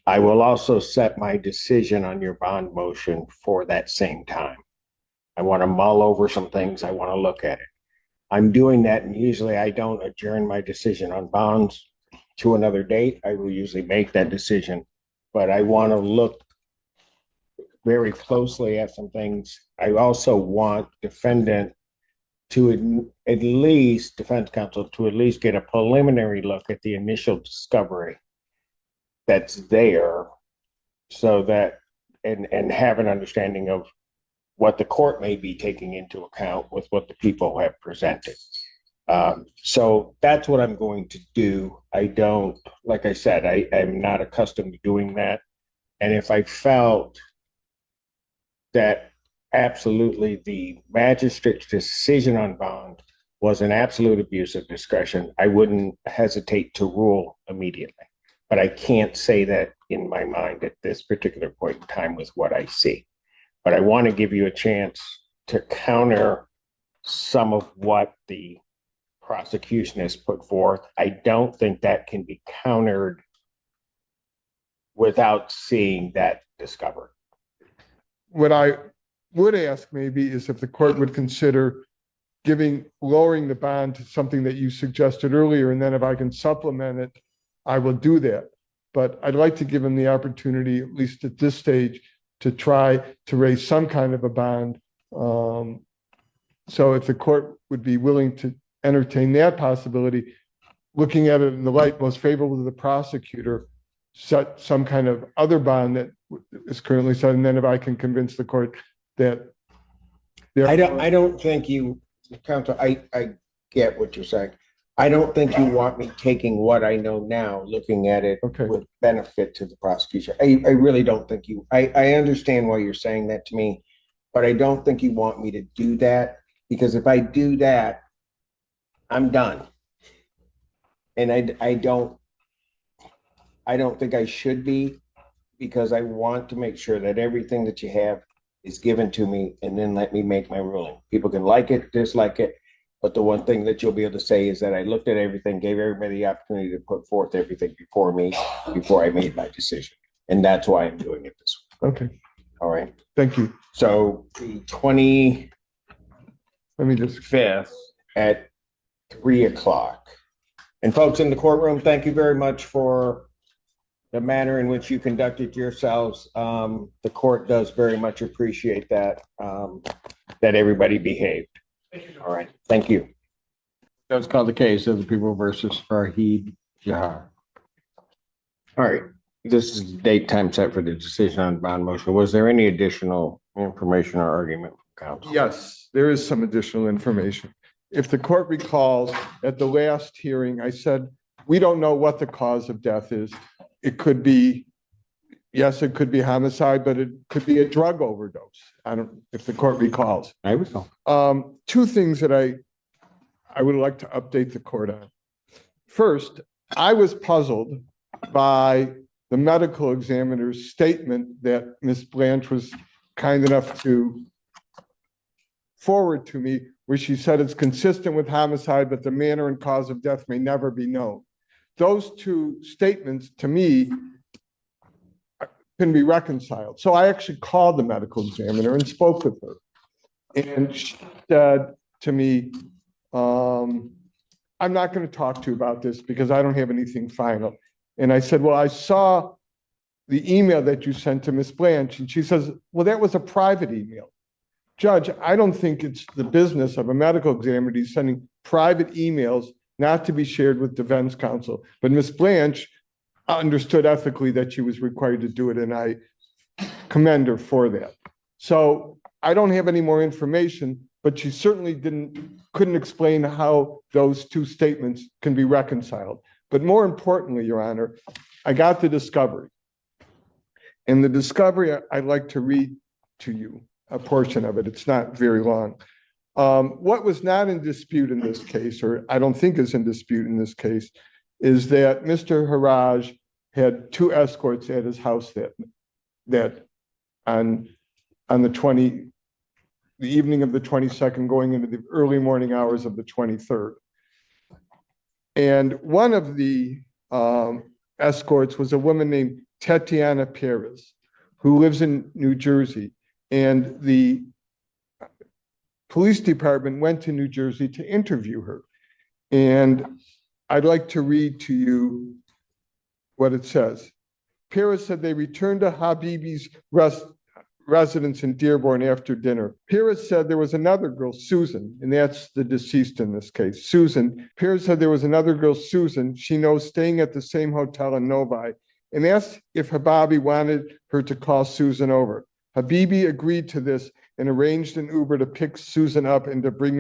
I will also set my decision on your bond motion for that same time. I want to mull over some things. I want to look at it. I'm doing that, and usually I don't adjourn my decision on bonds to another date. I will usually make that decision, but I want to look very closely at some things. I also want defense counsel to at least get a preliminary look at the initial discovery that's there, so that and have an understanding of what the court may be taking into account with what the people have presented. So that's what I'm going to do. Like I said, I'm not accustomed to doing that. And if I felt that absolutely the magistrate's decision on bond was an absolute abuse of discretion, I wouldn't hesitate to rule immediately. But I can't say that in my mind at this particular point in time with what I see. But I want to give you a chance to counter some of what the prosecution has put forth. I don't think that can be countered without seeing that discovered. What I would ask maybe is if the court would consider lowering the bond to something that you suggested earlier, and then if I can supplement it, I will do that. But I'd like to give him the opportunity, at least at this stage, to try to raise some kind of a bond. So if the court would be willing to entertain that possibility, looking at it in the light most favorable to the prosecutor, set some kind of other bond that is currently set, and then if I can convince the court that I don't think you, counsel, I get what you're saying. I don't think you want me taking what I know now, looking at it with benefit to the prosecution. I really don't think I understand why you're saying that to me, but I don't think you want me to do that, because if I do that, I'm done. And I don't think I should be, because I want to make sure that everything that you have is given to me, and then let me make my ruling. People can like it, dislike it, but the one thing that you'll be able to say is that I looked at everything, gave everybody the opportunity to put forth everything before me, before I made my decision. And that's why I'm doing it this way. Okay. All right. Thank you. So the 25th at 3 o'clock. And folks in the courtroom, thank you very much for the manner in which you conducted yourselves. The court does very much appreciate that, that everybody behaved. All right, thank you. That's called the case of the people versus Farhid Jahar. All right, this is the date time set for the decision on bond motion. Was there any additional information or argument from counsel? Yes, there is some additional information. if the court recalls, at the last hearing, I said, we don't know what the cause of death is. It could be, yes, it could be homicide, but it could be a drug overdose. I don't, if the court recalls. I recall. Two things that I would like to update the court on. First, I was puzzled by the medical examiner's statement that Ms. Blanche was kind enough to forward to me, where she said it's consistent with homicide, but the manner and cause of death may never be known. Those two statements, to me, can be reconciled. So I actually called the medical examiner and spoke with her. And she said to me, I'm not going to talk to you about this because I don't have anything final. And I said, well, I saw the email that you sent to Ms. Blanche. And she says, well, that was a private email. Judge, I don't think it's the business of a medical examiner to be sending private emails not to be shared with defense counsel. But Ms. Blanche understood ethically that she was required to do it, and I commend her for that. So I don't have any more information, but she certainly couldn't explain how those two statements can be reconciled. But more importantly, Your Honor, I got the discovery. And the discovery, I'd like to read to you a portion of it. It's not very long. What was not in dispute in this case, or I don't think is in dispute in this case, is that Mr. Haraj had two escorts at his house that on the evening of the 22nd, going into the early morning hours of the 23rd. And one of the escorts was a woman named Tatiana Perez, who lives in New Jersey. And the police department went to New Jersey to interview her. And I'd like to read to you what it says. Perez said they returned to Habibi's residence in Dearborn after dinner. Perez said there was another girl, Susan, and that's the deceased in this case, Susan. Perez said there was another girl, Susan, she knows, staying at the same hotel in Novi, and asked if Habibi wanted her to call Susan over. Habibi agreed to this and arranged an Uber to pick Susan up and to bring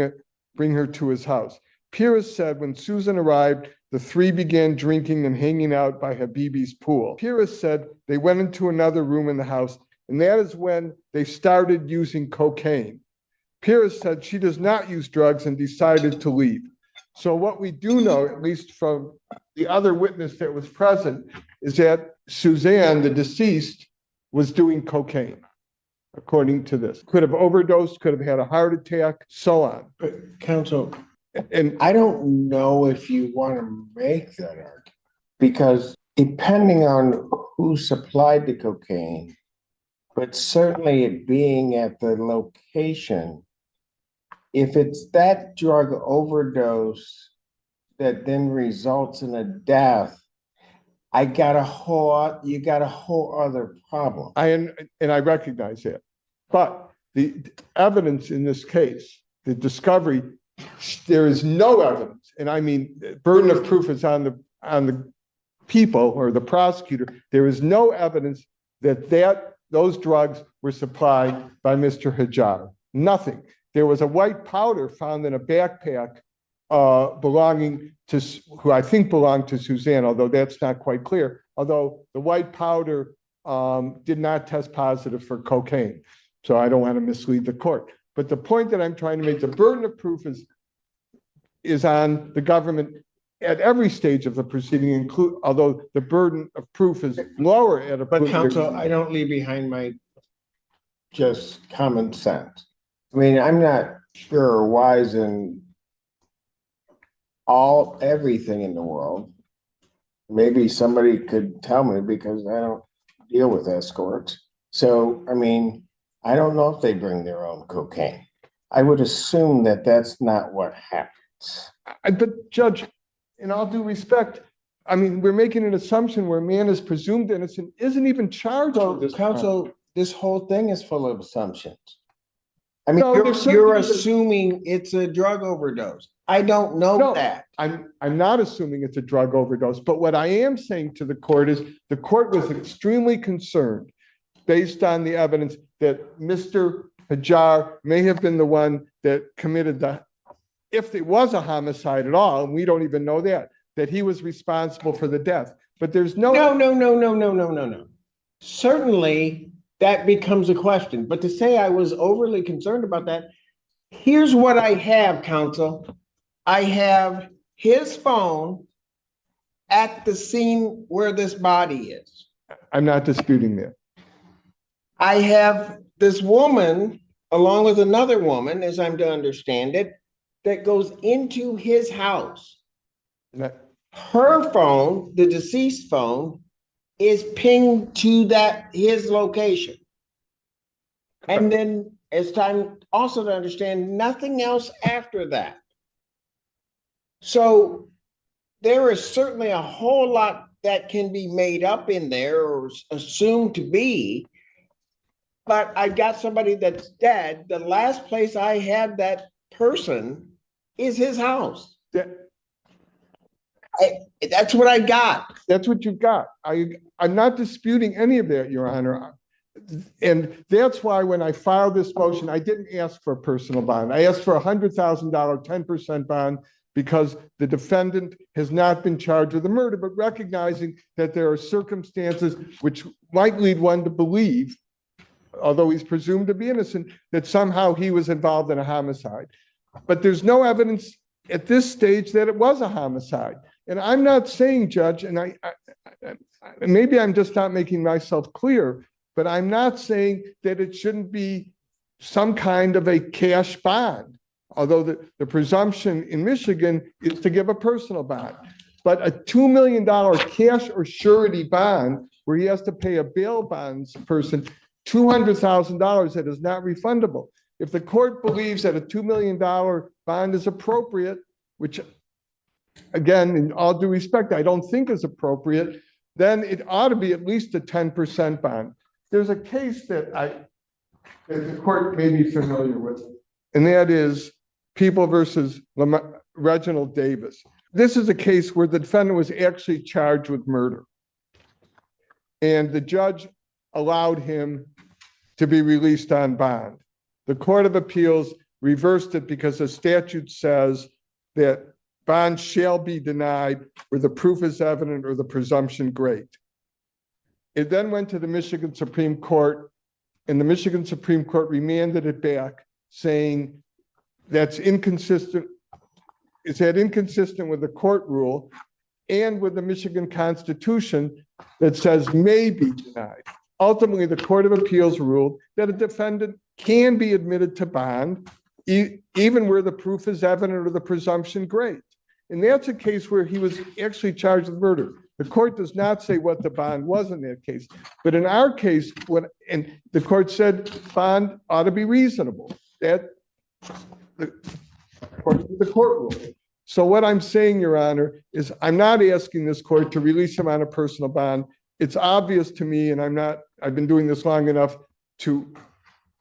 her to his house. Perez said when Susan arrived, the three began drinking and hanging out by Habibi's pool. Perez said they went into another room in the house, and that is when they started using cocaine. Perez said she does not use drugs and decided to leave. So what we do know, at least from the other witness that was present, is that Suzanne, the deceased, was doing cocaine, according to this. Could have overdosed, could have had a heart attack, so on. But counsel, And I don't know if you want to make that argument, because depending on who supplied the cocaine, but certainly it being at the location, if it's that drug overdose that then results in a death, you got a whole other problem. I recognize that. But the evidence in this case, the discovery, there is no evidence, and I mean, burden of proof is on the people or the prosecutor. There is no evidence that those drugs were supplied by Mr. Hajar. Nothing. There was a white powder found in a backpack belonging to, who I think belonged to Suzanne, although that's not quite clear. Although the white powder did not test positive for cocaine. So I don't want to mislead the court. But the point that I'm trying to make, the burden of proof is on the government at every stage of the proceeding, although the burden of proof is lower at a. But counsel, I don't leave behind my just common sense. I mean, I'm not sure or wise in everything in the world. Maybe somebody could tell me, because I don't deal with escorts. So, I mean, I don't know if they bring their own cocaine. I would assume that that's not what happens. But Judge, in all due respect, I mean, we're making an assumption where a man is presumed innocent, isn't even charged with this crime. Counsel, this whole thing is full of assumptions. I mean, No, there's you're certainly- assuming it's a drug overdose. I don't know No. that. I'm not assuming it's a drug overdose, but what I am saying to the court is the court was extremely concerned based on the evidence that Mr. Hajar may have been the one that committed the if it was a homicide at all, and we don't even know that he was responsible for the death. But there's no. No. Certainly that becomes a question, but to say I was overly concerned about that, here's what I have, counsel. I have his phone at the scene where this body is. I'm not disputing that. I have this woman, along with another woman, as I'm to understand it, that goes into his house. Her phone, the deceased phone, is pinged to his location. And then it's time also to understand nothing else after that. So there is certainly a whole lot that can be made up in there or assumed to be. But I got somebody that's dead. The last place I had that person is his house. That's what I got. That's what you've got. I'm not disputing any of that, Your Honor. And that's why when I filed this motion, I didn't ask for a personal bond. I asked for $100,000, 10% bond, because the defendant has not been charged with a murder, but recognizing that there are circumstances which might lead one to believe, although he's presumed to be innocent, that somehow he was involved in a homicide. But there's no evidence at this stage that it was a homicide. And I'm not saying, Judge, and I maybe I'm just not making myself clear, but I'm not saying that it shouldn't be some kind of a cash bond, although the presumption in Michigan is to give a personal bond. But a $2 million cash or surety bond, where he has to pay a bail bonds person $200,000 that is not refundable. If the court believes that a $2 million bond is appropriate, which, again, in all due respect, I don't think is appropriate, then it ought to be at least a 10% bond. There's a case that the court may be familiar with, and that is People versus Reginald Davis. This is a case where the defendant was actually charged with murder, and the judge allowed him to be released on bond. The Court of Appeals reversed it because the statute says that bond shall be denied where the proof is evident or the presumption great. It then went to the Michigan Supreme Court, and the Michigan Supreme Court remanded it back, saying that's inconsistent. Is that inconsistent with the court rule and with the Michigan Constitution that says may be denied? Ultimately, the Court of Appeals ruled that a defendant can be admitted to bond even where the proof is evident or the presumption great. And that's a case where he was actually charged with murder. The court does not say what the bond was in that case. But in our case, and the court said bond ought to be reasonable. That according to the court rule. So what I'm saying, Your Honor, is I'm not asking this court to release him on a personal bond. It's obvious to me, and I've been doing this long enough to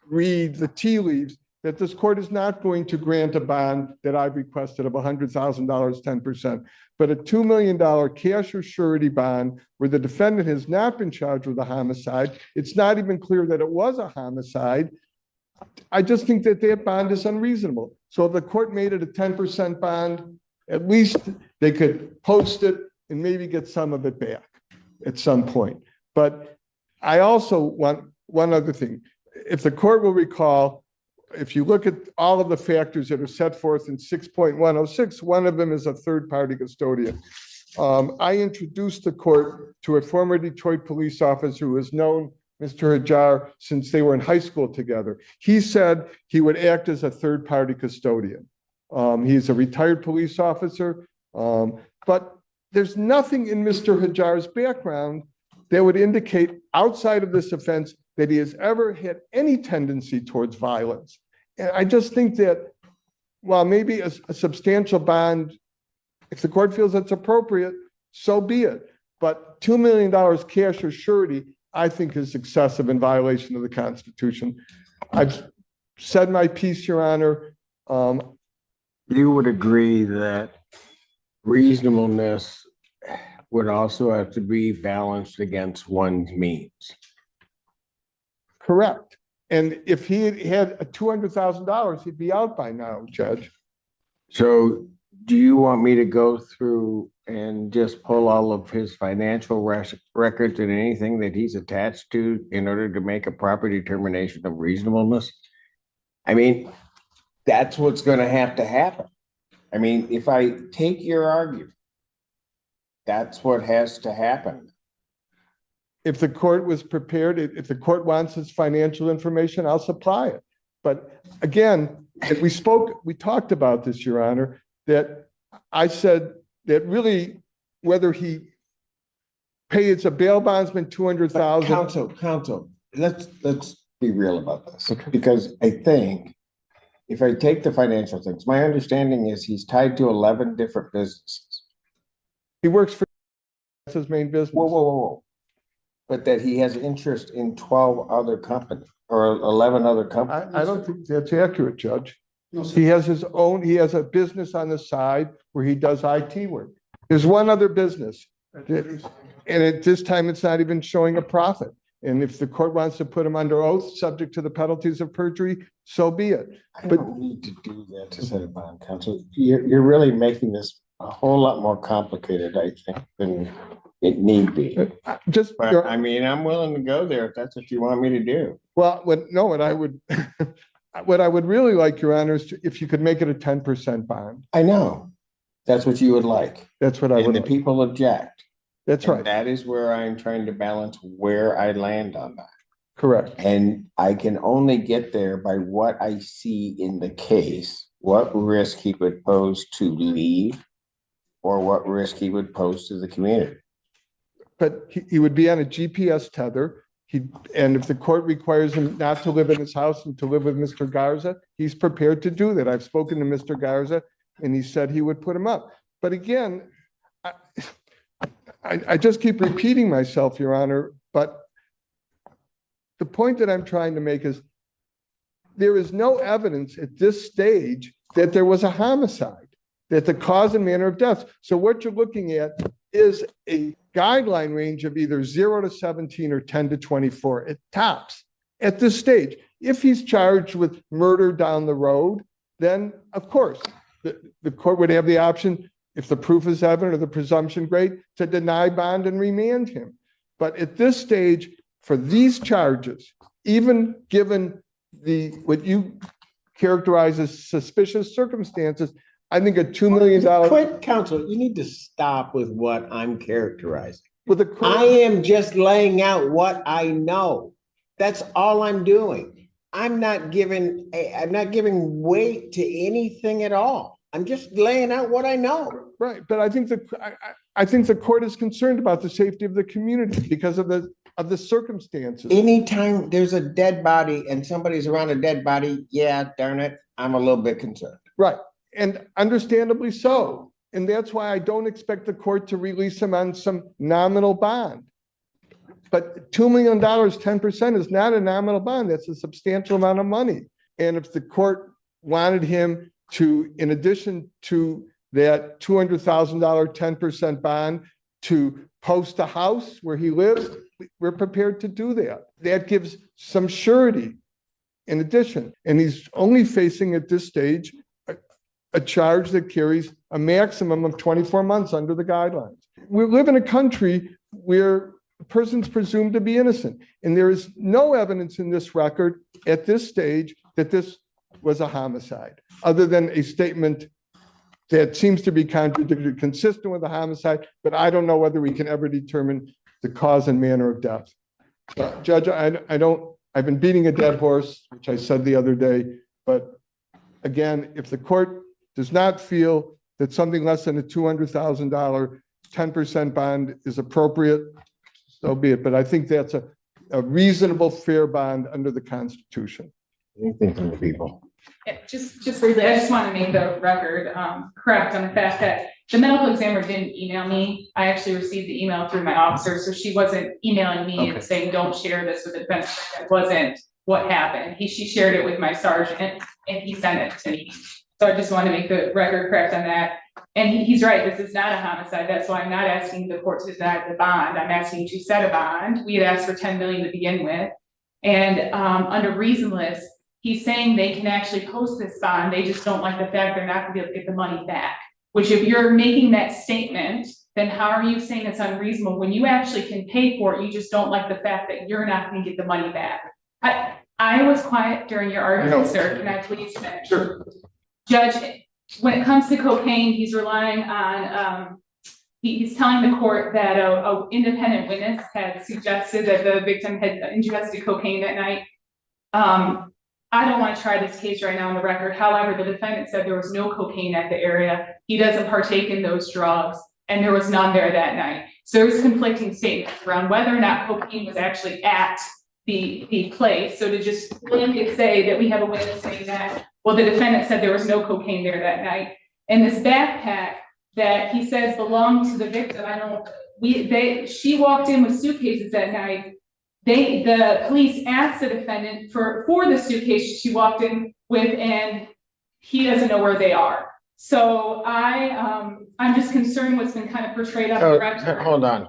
read the tea leaves, that this court is not going to grant a bond that I've requested of $100,000, 10%, but a $2 million cash or surety bond where the defendant has not been charged with a homicide. It's not even clear that it was a homicide. I just think that that bond is unreasonable. So if the court made it a 10% bond, at least they could post it and maybe get some of it back at some point. But I also want one other thing. If the court will recall, if you look at all of the factors that are set forth in 6.106, one of them is a third-party custodian. I introduced the court to a former Detroit police officer who has known Mr. Hajar since they were in high school together. He said he would act as a third-party custodian. He's a retired police officer, but there's nothing in Mr. Hajar's background that would indicate outside of this offense that he has ever had any tendency towards violence. And I just think that while maybe a substantial bond, if the court feels it's appropriate, so be it. But $2 million cash or surety, I think, is excessive in violation of the Constitution. I've said my piece, Your Honor. You would agree that reasonableness would also have to be balanced against one's means. Correct. And if he had $200,000, he'd be out by now, Judge. So do you want me to go through and just pull all of his financial records and anything that he's attached to in order to make a proper determination of reasonableness? I mean, that's what's gonna have to happen. I mean, if I take your argument, that's what has to happen. If the court was prepared, if the court wants his financial information, I'll supply it. But again, we talked about this, Your Honor, that I said that really whether he pays a bail bondsman 200,000. Counsel, let's be real about this. Okay. Because I think if I take the financial things, my understanding is he's tied to 11 different businesses. He works for, that's his main business. Whoa. But that he has interest in 12 other companies or 11 other companies. I don't think that's accurate, Judge. He has his own, he has a business on the side where he does IT work. There's one other business. And at this time, it's not even showing a profit. And if the court wants to put him under oath, subject to the penalties of perjury, so be it. I don't need to do that to set a bond, counsel. You're really making this a whole lot more complicated, I think, than it need be. Just, But I mean, I'm willing to go there if that's what you want me to do. well, what I would, what I would really like, Your Honor, is if you could make it a 10% bond. I know. That's what you would like. That's what I And would the like. people object. That's And right. that is where I'm trying to balance where I land on that. Correct. And I can only get there by what I see in the case, what risk he would pose to leave or what risk he would pose to the community. But he would be on a GPS tether. And if the court requires him not to live in his house and to live with Mr. Garza, he's prepared to do that. I've spoken to Mr. Garza and he said he would put him up. But again, I just keep repeating myself, Your Honor, but the point that I'm trying to make is there is no evidence at this stage that there was a homicide, that the cause and manner of death. So what you're looking at is a guideline range of either 0 to 17 or 10 to 24 at tops at this stage. If he's charged with murder down the road, then of course, the court would have the option, if the proof is evident or the presumption great, to deny bond and remand him. But at this stage, for these charges, even given what you characterize as suspicious circumstances, I think a $2 million. Quit, counsel, you need to stop with what I'm characterizing. With a court, I am just laying out what I know. That's all I'm doing. I'm not giving weight to anything at all. I'm just laying out what I know. right? But I think the court is concerned about the safety of the community because of the circumstances. Anytime there's a dead body and somebody's around a dead body, yeah, darn it, I'm a little bit concerned. Right, and understandably so. And that's why I don't expect the court to release him on some nominal bond. But $2 million, 10% is not a nominal bond. That's a substantial amount of money. And if the court wanted him to, in addition to that $200,000 10% bond, to post a house where he lives, we're prepared to do that. That gives some surety in addition. And he's only facing at this stage a charge that carries a maximum of 24 months under the guidelines. We live in a country where a person's presumed to be innocent. And there is no evidence in this record at this stage that this was a homicide, other than a statement that seems to be contradictory, consistent with a homicide, but I don't know whether we can ever determine the cause and manner of death. Judge, I've been beating a dead horse, which I said the other day, but again, if the court does not feel that something less than a $200,000 10% bond is appropriate, so be it. But I think that's a reasonable, fair bond under the Constitution. Anything from the people. Yeah, just briefly, I just want to make the record correct on the fact that the medical examiner didn't email me. I actually received the email through my officer, so she wasn't emailing me and saying, don't share this with the defense. That wasn't what happened. She shared it with my sergeant and he sent it to me. So I just want to make the record correct on that. And he's right, this is not a homicide. That's why I'm not asking the court to deny the bond. I'm asking to set a bond. We had asked for 10 million to begin with. And under reasonableness, he's saying they can actually post this bond, they just don't like the fact they're not gonna be able to get the money back. Which if you're making that statement, then how are you saying it's unreasonable when you actually can pay for it? You just don't like the fact that you're not gonna get the money back. I was quiet during your argument, sir. Can I please finish? Sure. Judge, when it comes to cocaine, he's relying on, he's telling the court that a independent witness had suggested that the victim had ingested cocaine that night. I don't want to try this case right now on the record. However, the defendant said there was no cocaine at the area. He doesn't partake in those drugs, and there was none there that night. So there's conflicting statements around whether or not cocaine was actually at the place. So to just blanket say that we have a witness saying that, well, the defendant said there was no cocaine there that night. And this backpack that he says belonged to the victim, she walked in with suitcases that night. The police asked the defendant for the suitcase she walked in with, and he doesn't know where they are. So I'm just concerned what's been kind of portrayed on the record. Hold on.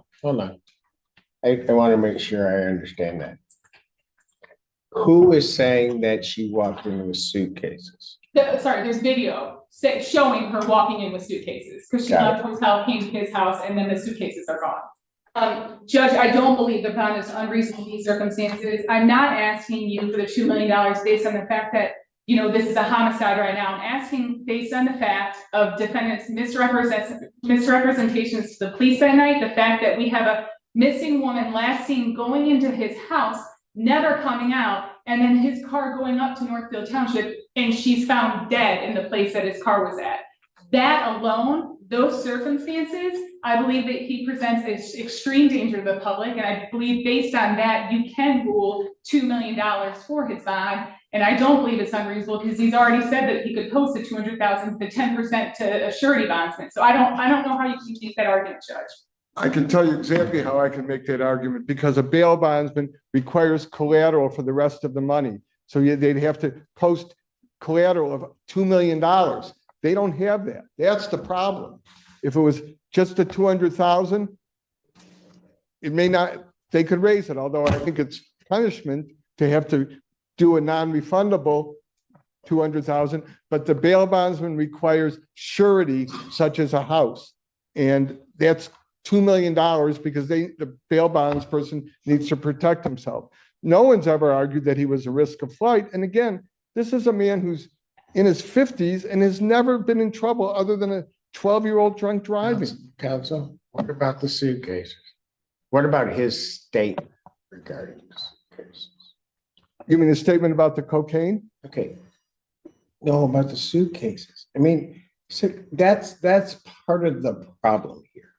I want to make sure I understand that. Who is saying that she walked in with suitcases? There's video showing her walking in with suitcases because she left the hotel, came to his house, and then the suitcases are gone. Judge, I don't believe the bond is unreasonable in these circumstances. I'm not asking you for the $2 million based on the fact that, this is a homicide right now. I'm asking based on the fact of defendant's misrepresentations to the police that night, the fact that we have a missing woman last seen going into his house, never coming out, and then his car going up to Northfield Township, and she's found dead in the place that his car was at. That alone, those circumstances, I believe that he presents extreme danger to the public, and I believe based on that, you can rule $2 million for his bond, and I don't believe it's unreasonable because he's already said that he could post the $200,000 to 10% to a surety bondsman. So I don't know how you can make that argument, Judge. I can tell you exactly how I can make that argument, because a bail bondsman requires collateral for the rest of the money. So they'd have to post collateral of $2 million. They don't have that. That's the problem. If it was just the 200,000, it may not, they could raise it, although I think it's punishment to have to do a non-refundable 200,000, but the bail bondsman requires surety such as a house. And that's $2 million because the bail bonds person needs to protect himself. No one's ever argued that he was a risk of flight. And again, this is a man who's in his 50s and has never been in trouble other than a 12-year-old drunk driving. Counsel, what about the suitcases? What about his statement regarding the suitcases? You mean a statement about the cocaine? Okay. No, about the suitcases. I mean, so that's part of the problem here.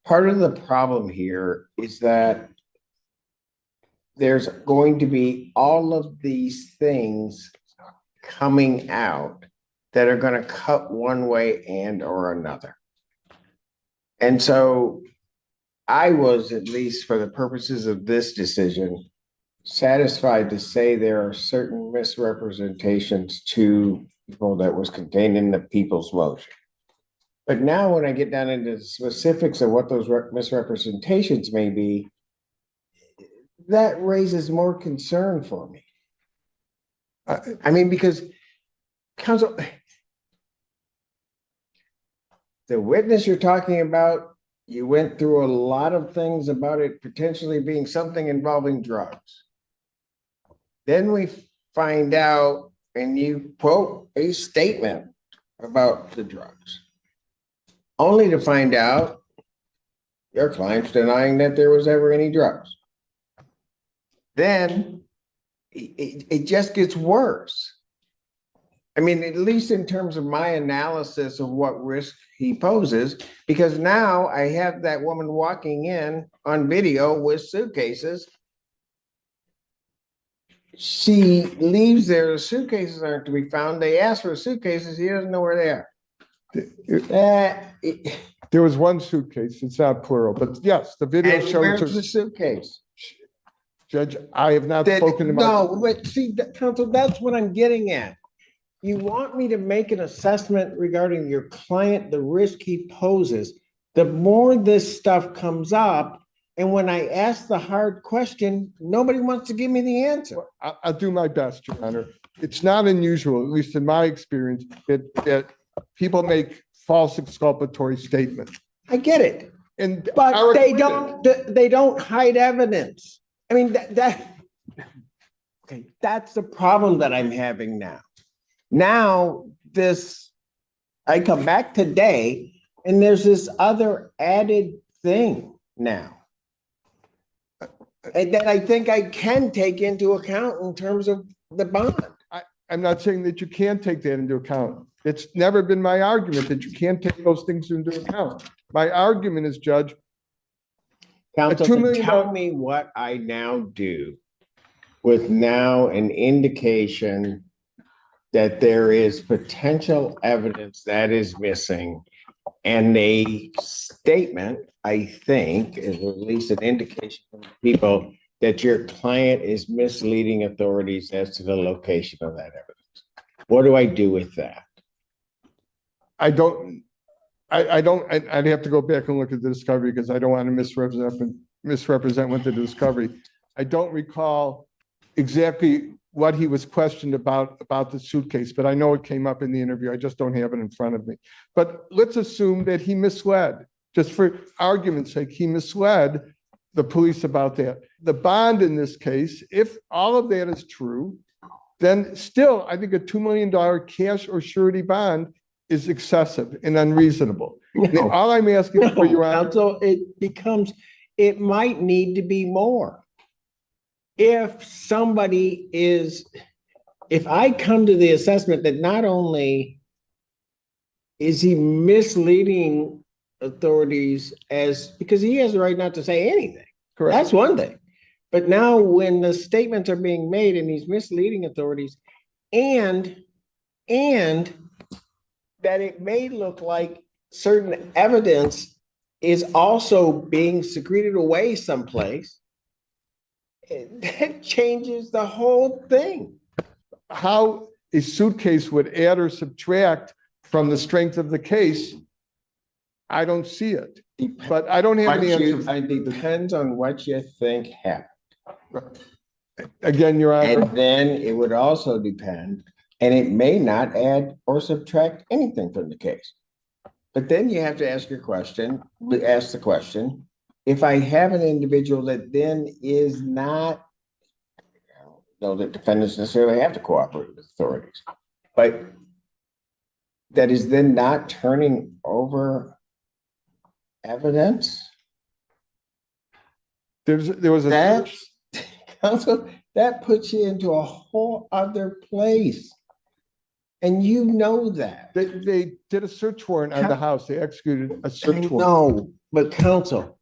Part of the problem here is that there's going to be all of these things coming out that are going to cut one way and or another. And so I was, at least for the purposes of this decision, satisfied to say there are certain misrepresentations to people that was contained in the people's motion. But now when I get down into the specifics of what those misrepresentations may be, that raises more concern for me. I mean, because counsel, the witness you're talking about, you went through a lot of things about it potentially being something involving drugs. Then we find out, and you quote a statement about the drugs, only to find out your client's denying that there was ever any drugs. Then it just gets worse. I mean, at least in terms of my analysis of what risk he poses, because now I have that woman walking in on video with suitcases. She leaves there, the suitcases aren't to be found. They ask for suitcases, he doesn't know where they are. There was one suitcase, it's not plural, but yes, the video And shows. where's the suitcase? Judge, I have not spoken about. No, but see, counsel, that's what I'm getting at. You want me to make an assessment regarding your client, the risk he poses. The more this stuff comes up, and when I ask the hard question, nobody wants to give me the answer. I'll do my best, Your Honor. it's not unusual, at least in my experience, that people make false exculpatory statements. I get it, And but are they acquitted. don't hide evidence. I mean, okay, that's the problem that I'm having now. Now, I come back today and there's this other added thing now. And that I think I can take into account in terms of the bond. I'm not saying that you can't take that into account. It's never been my argument that you can't take those things into account. My argument is, Judge, Counsel, $2 million tell me what I now do with now an indication that there is potential evidence that is missing, and a statement, I think, is at least an indication from people that your client is misleading authorities as to the location of that evidence. What do I do with that? I'd have to go back and look at the discovery because I don't want to misrepresent what the discovery. I don't recall exactly what he was questioned about the suitcase, but I know it came up in the interview. I just don't have it in front of me. But let's assume that he misled, just for argument's sake, he misled the police about that. The bond in this case, if all of that is true, then still, I think a $2 million cash or surety bond is excessive and unreasonable. No. All I'm asking for, Your Honor. Counsel, it might need to be more. If I come to the assessment that not only is he misleading authorities because he has the right not to say anything. Correct. That's one thing. But now when the statements are being made and he's misleading authorities and that it may look like certain evidence is also being secreted away someplace, that changes the whole thing. How a suitcase would add or subtract from the strength of the case, I don't see it. But I don't have any answer. It depends on what you think happened. Again, Your Honor. And then it would also depend, and it may not add or subtract anything from the case. But then you have to ask the question, if I have an individual that then is not, I don't know that defendants necessarily have to cooperate with authorities, but that is then not turning over evidence. There was a Counsel, that puts you into a whole other place. And you know that. They did a search warrant on the house. They executed a search warrant. No, but counsel,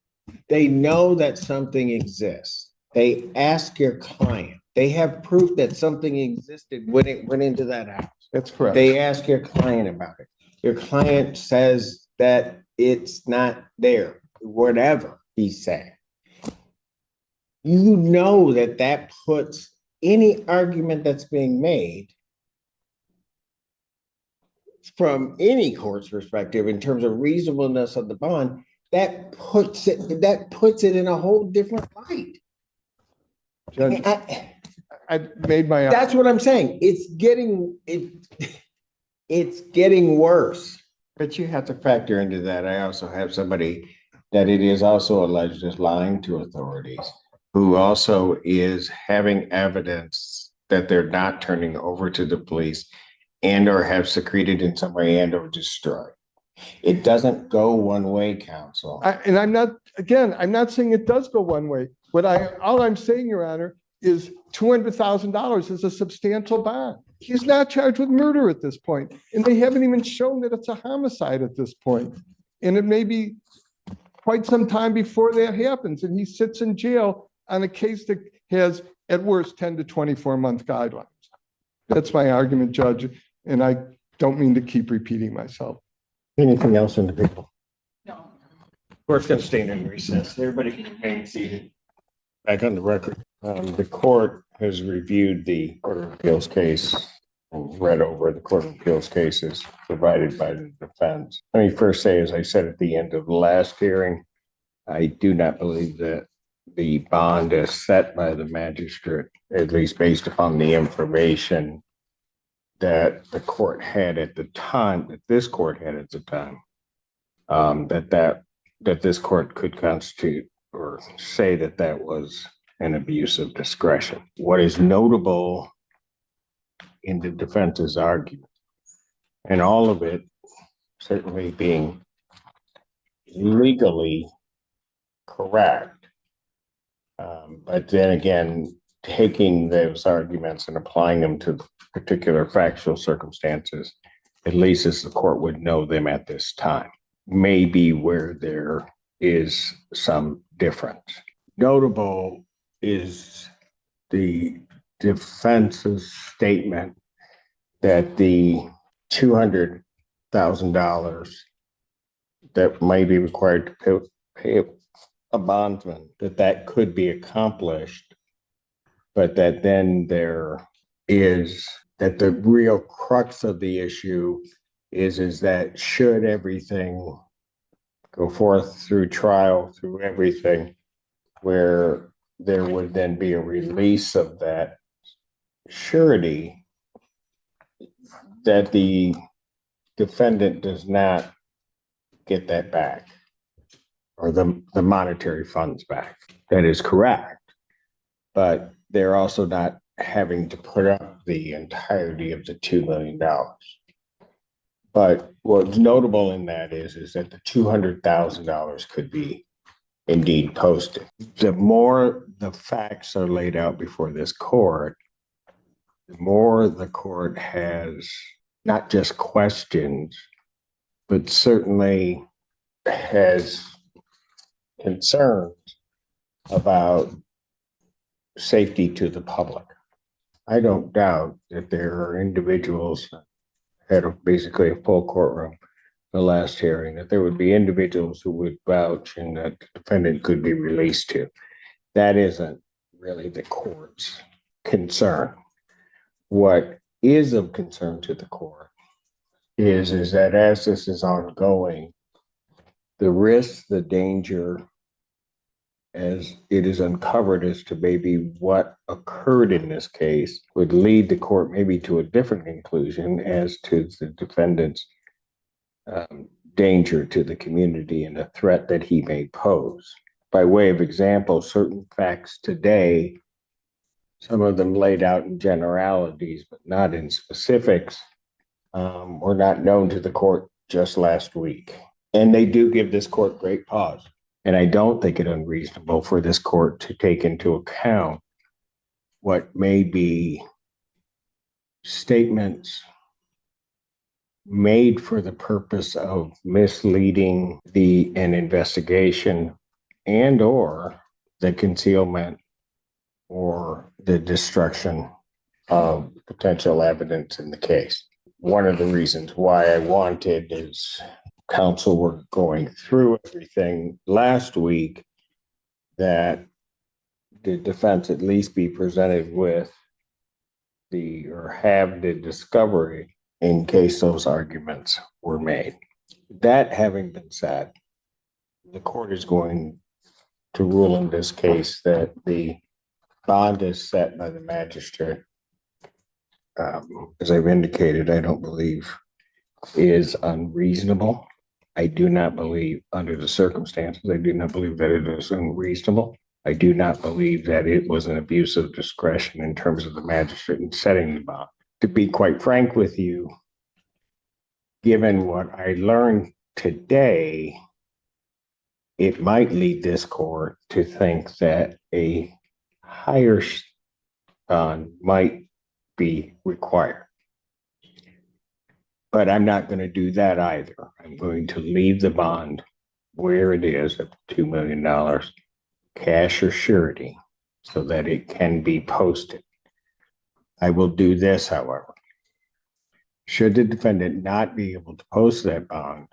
they know that something exists. They ask your client. They have proof that something existed when it went into that house. That's correct. They ask your client about it. Your client says that it's not there, whatever he said. You know that puts any argument that's being made from any court's perspective in terms of reasonableness of the bond, that puts it in a whole different light. Judge, I made my. That's what I'm saying. It's getting worse. But you have to factor into that. I also have somebody that it is also alleged as lying to authorities, who also is having evidence that they're not turning over to the police and or have secreted in some way and or destroyed. It doesn't go one way, counsel. And I'm not saying it does go one way. All I'm saying, Your Honor, is $200,000 is a substantial bond. He's not charged with murder at this point, and they haven't even shown that it's a homicide at this point. And it may be quite some time before that happens, and he sits in jail on a case that has, at worst, 10 to 24-month guidelines. That's my argument, Judge, and I don't mean to keep repeating myself. Anything else from the people? No. Court's going to stand in recess. Everybody can remain seated. Back on the record. The court has reviewed the Court of Appeals case and read over the Court of Appeals cases provided by the defense. Let me first say, as I said at the end of the last hearing, I do not believe that the bond as set by the magistrate, at least based upon the information that the court had at the time, that this court had at the time, that this court could constitute or say that that was an abuse of discretion. What is notable in the defense's argument, and all of it certainly being legally correct, but then again, taking those arguments and applying them to particular factual circumstances, at least as the court would know them at this time, may be where there is some difference. Notable is the defense's statement that the $200,000 that may be required to pay a bondsman, that could be accomplished, but that then there is, that the real crux of the issue is that should everything go forth through trial, through everything, where there would then be a release of that surety, that the defendant does not get that back, or the monetary funds back. That is correct. But they're also not having to put up the entirety of the $2 million. But what's notable in that is that the $200,000 could be indeed posted. The more the facts are laid out before this court, the more the court has not just questions, but certainly has concerns about safety to the public. I don't doubt that there are individuals at basically a full courtroom, the last hearing, that there would be individuals who would vouch and that the defendant could be released to. That isn't really the court's concern. What is of concern to the court is that as this is ongoing, the risk, the danger, as it is uncovered as to maybe what occurred in this case, would lead the court maybe to a different conclusion as to the defendant's danger to the community and the threat that he may pose. By way of example, certain facts today, some of them laid out in generalities, but not in specifics, were not known to the court just last week. And they do give this court great pause. And I don't think it unreasonable for this court to take into account what may be statements made for the purpose of misleading an investigation and or the concealment or the destruction of potential evidence in the case. One of the reasons why I wanted is counsel were going through everything last week, that the defense at least be presented with or have the discovery in case those arguments were made. That having been said, the court is going to rule in this case that the bond is set by the magistrate. As I've indicated, I don't believe is unreasonable. I do not believe, under the circumstances, I do not believe that it is unreasonable. I do not believe that it was an abuse of discretion in terms of the magistrate in setting the bond. To be quite frank with you, given what I learned today, it might lead this court to think that a higher bond might be required. But I'm not going to do that either. I'm going to leave the bond where it is at $2 million, cash or surety, so that it can be posted. I will do this, however. Should the defendant not be able to post that bond,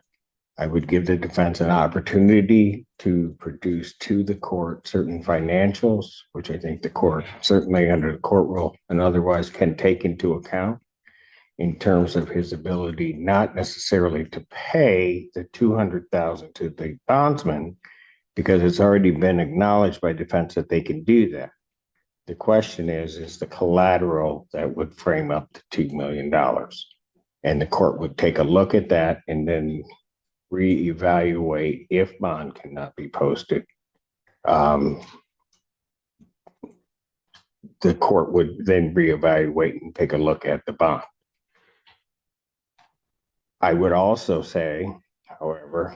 I would give the defense an opportunity to produce to the court certain financials, which I think the court, certainly under the court rule and otherwise, can take into account in terms of his ability, not necessarily to pay the $200,000 to the bondsman, because it's already been acknowledged by defense that they can do that. The question is the collateral that would frame up to $2 million. And the court would take a look at that and then reevaluate if bond cannot be posted. The court would then reevaluate and take a look at the bond. I would also say, however,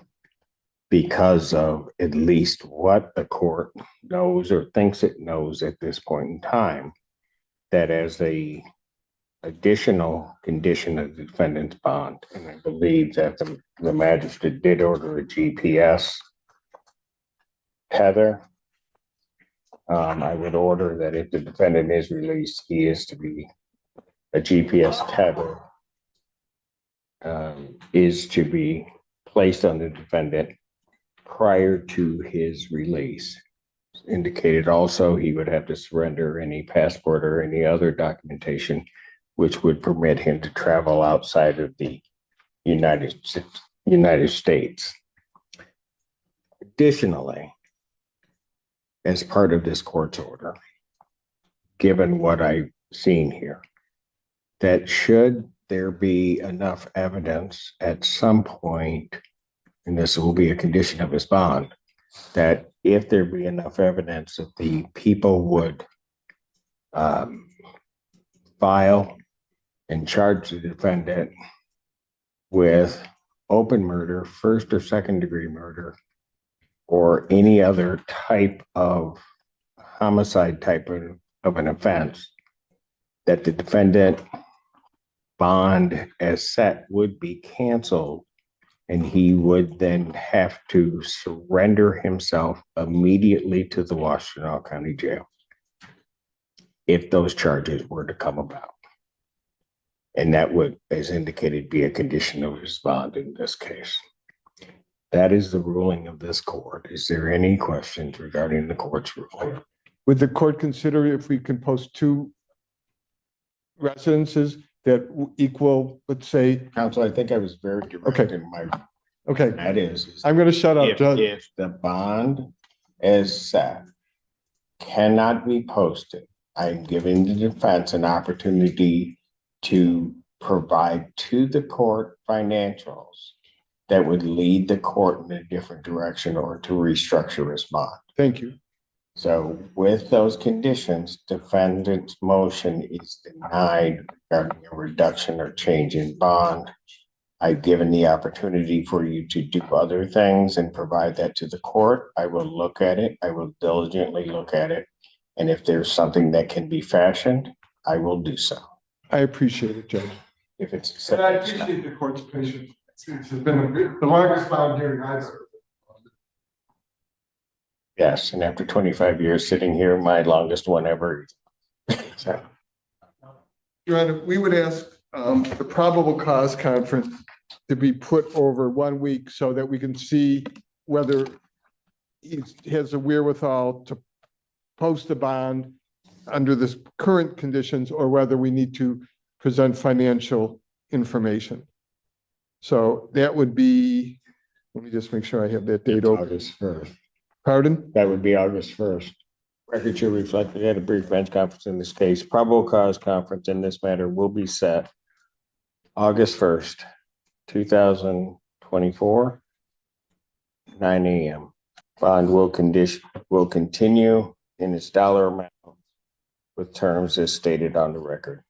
because of at least what the court knows or thinks it knows at this point in time, that as a additional condition of the defendant's bond, and I believe that the magistrate did order a GPS tether. I would order that if the defendant is released, he is to be a GPS tether is to be placed on the defendant prior to his release. Indicated also he would have to surrender any passport or any other documentation which would permit him to travel outside of the United States. Additionally, as part of this court's order, given what I've seen here, that should there be enough evidence at some point, and this will be a condition of his bond, that if there be enough evidence that the people would file and charge the defendant with open murder, first or second degree murder, or any other type of homicide type of an offense, that the defendant bond as set would be canceled, and he would then have to surrender himself immediately to the Washtenaw County Jail if those charges were to come about. And that would, as indicated, be a condition of his bond in this case. That is the ruling of this court. Is there any questions regarding the court's ruling? Would the court consider if we can post 2 residences that equal, let's say, Counsel, I think I was very direct Okay. in my, okay, that is. I'm going to shut up, Judge. If the bond as set cannot be posted, I'm giving the defense an opportunity to provide to the court financials that would lead the court in a different direction or to restructure his bond. Thank you. So with those conditions, defendant's motion is denied regarding a reduction or change in bond. I've given the opportunity for you to do other things and provide that to the court. I will look at it. I will diligently look at it. And if there's something that can be fashioned, I will do so. I appreciate it, Judge. If it's And I appreciate the court's patience. It's been the longest bond hearing I've heard. yes, and after 25 years sitting here, my longest one ever. So, Your Honor, we would ask the probable cause conference to be put over 1 week so that we can see whether he has the wherewithal to post a bond under this current conditions or whether we need to present financial information. So that would be, let me just make sure I have that date open. August 1st. Pardon? That would be August 1st. Record should reflect we had a brief bench conference in this case. Probable cause conference in this matter will be set August 1st, 2024, 9 a.m. Bond will continue in its dollar amount with terms as stated on the record.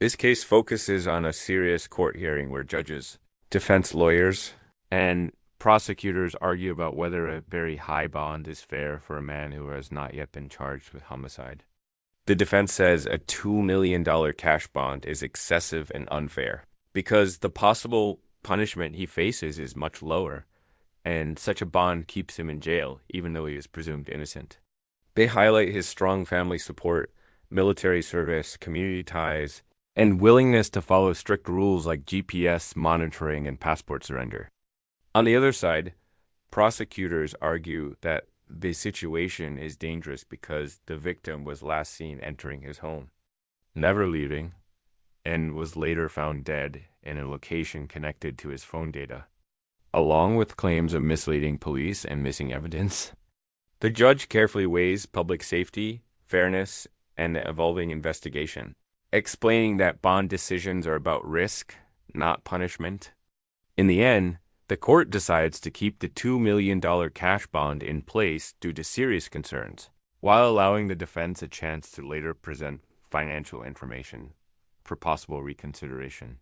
This case focuses on a serious court hearing where judges, defense lawyers, and prosecutors argue about whether a very high bond is fair for a man who has not yet been charged with homicide. The defense says a $2 million cash bond is excessive and unfair because the possible punishment he faces is much lower, and such a bond keeps him in jail even though he is presumed innocent. They highlight his strong family support, military service, community ties, and willingness to follow strict rules like GPS monitoring and passport surrender. On the other side, prosecutors argue that the situation is dangerous because the victim was last seen entering his home, never leaving, and was later found dead in a location connected to his phone data, along with claims of misleading police and missing evidence. The judge carefully weighs public safety, fairness, and the evolving investigation, explaining that bond decisions are about risk, not punishment. In the end, the court decides to keep the $2 million cash bond in place due to serious concerns, while allowing the defense a chance to later present financial information for possible reconsideration.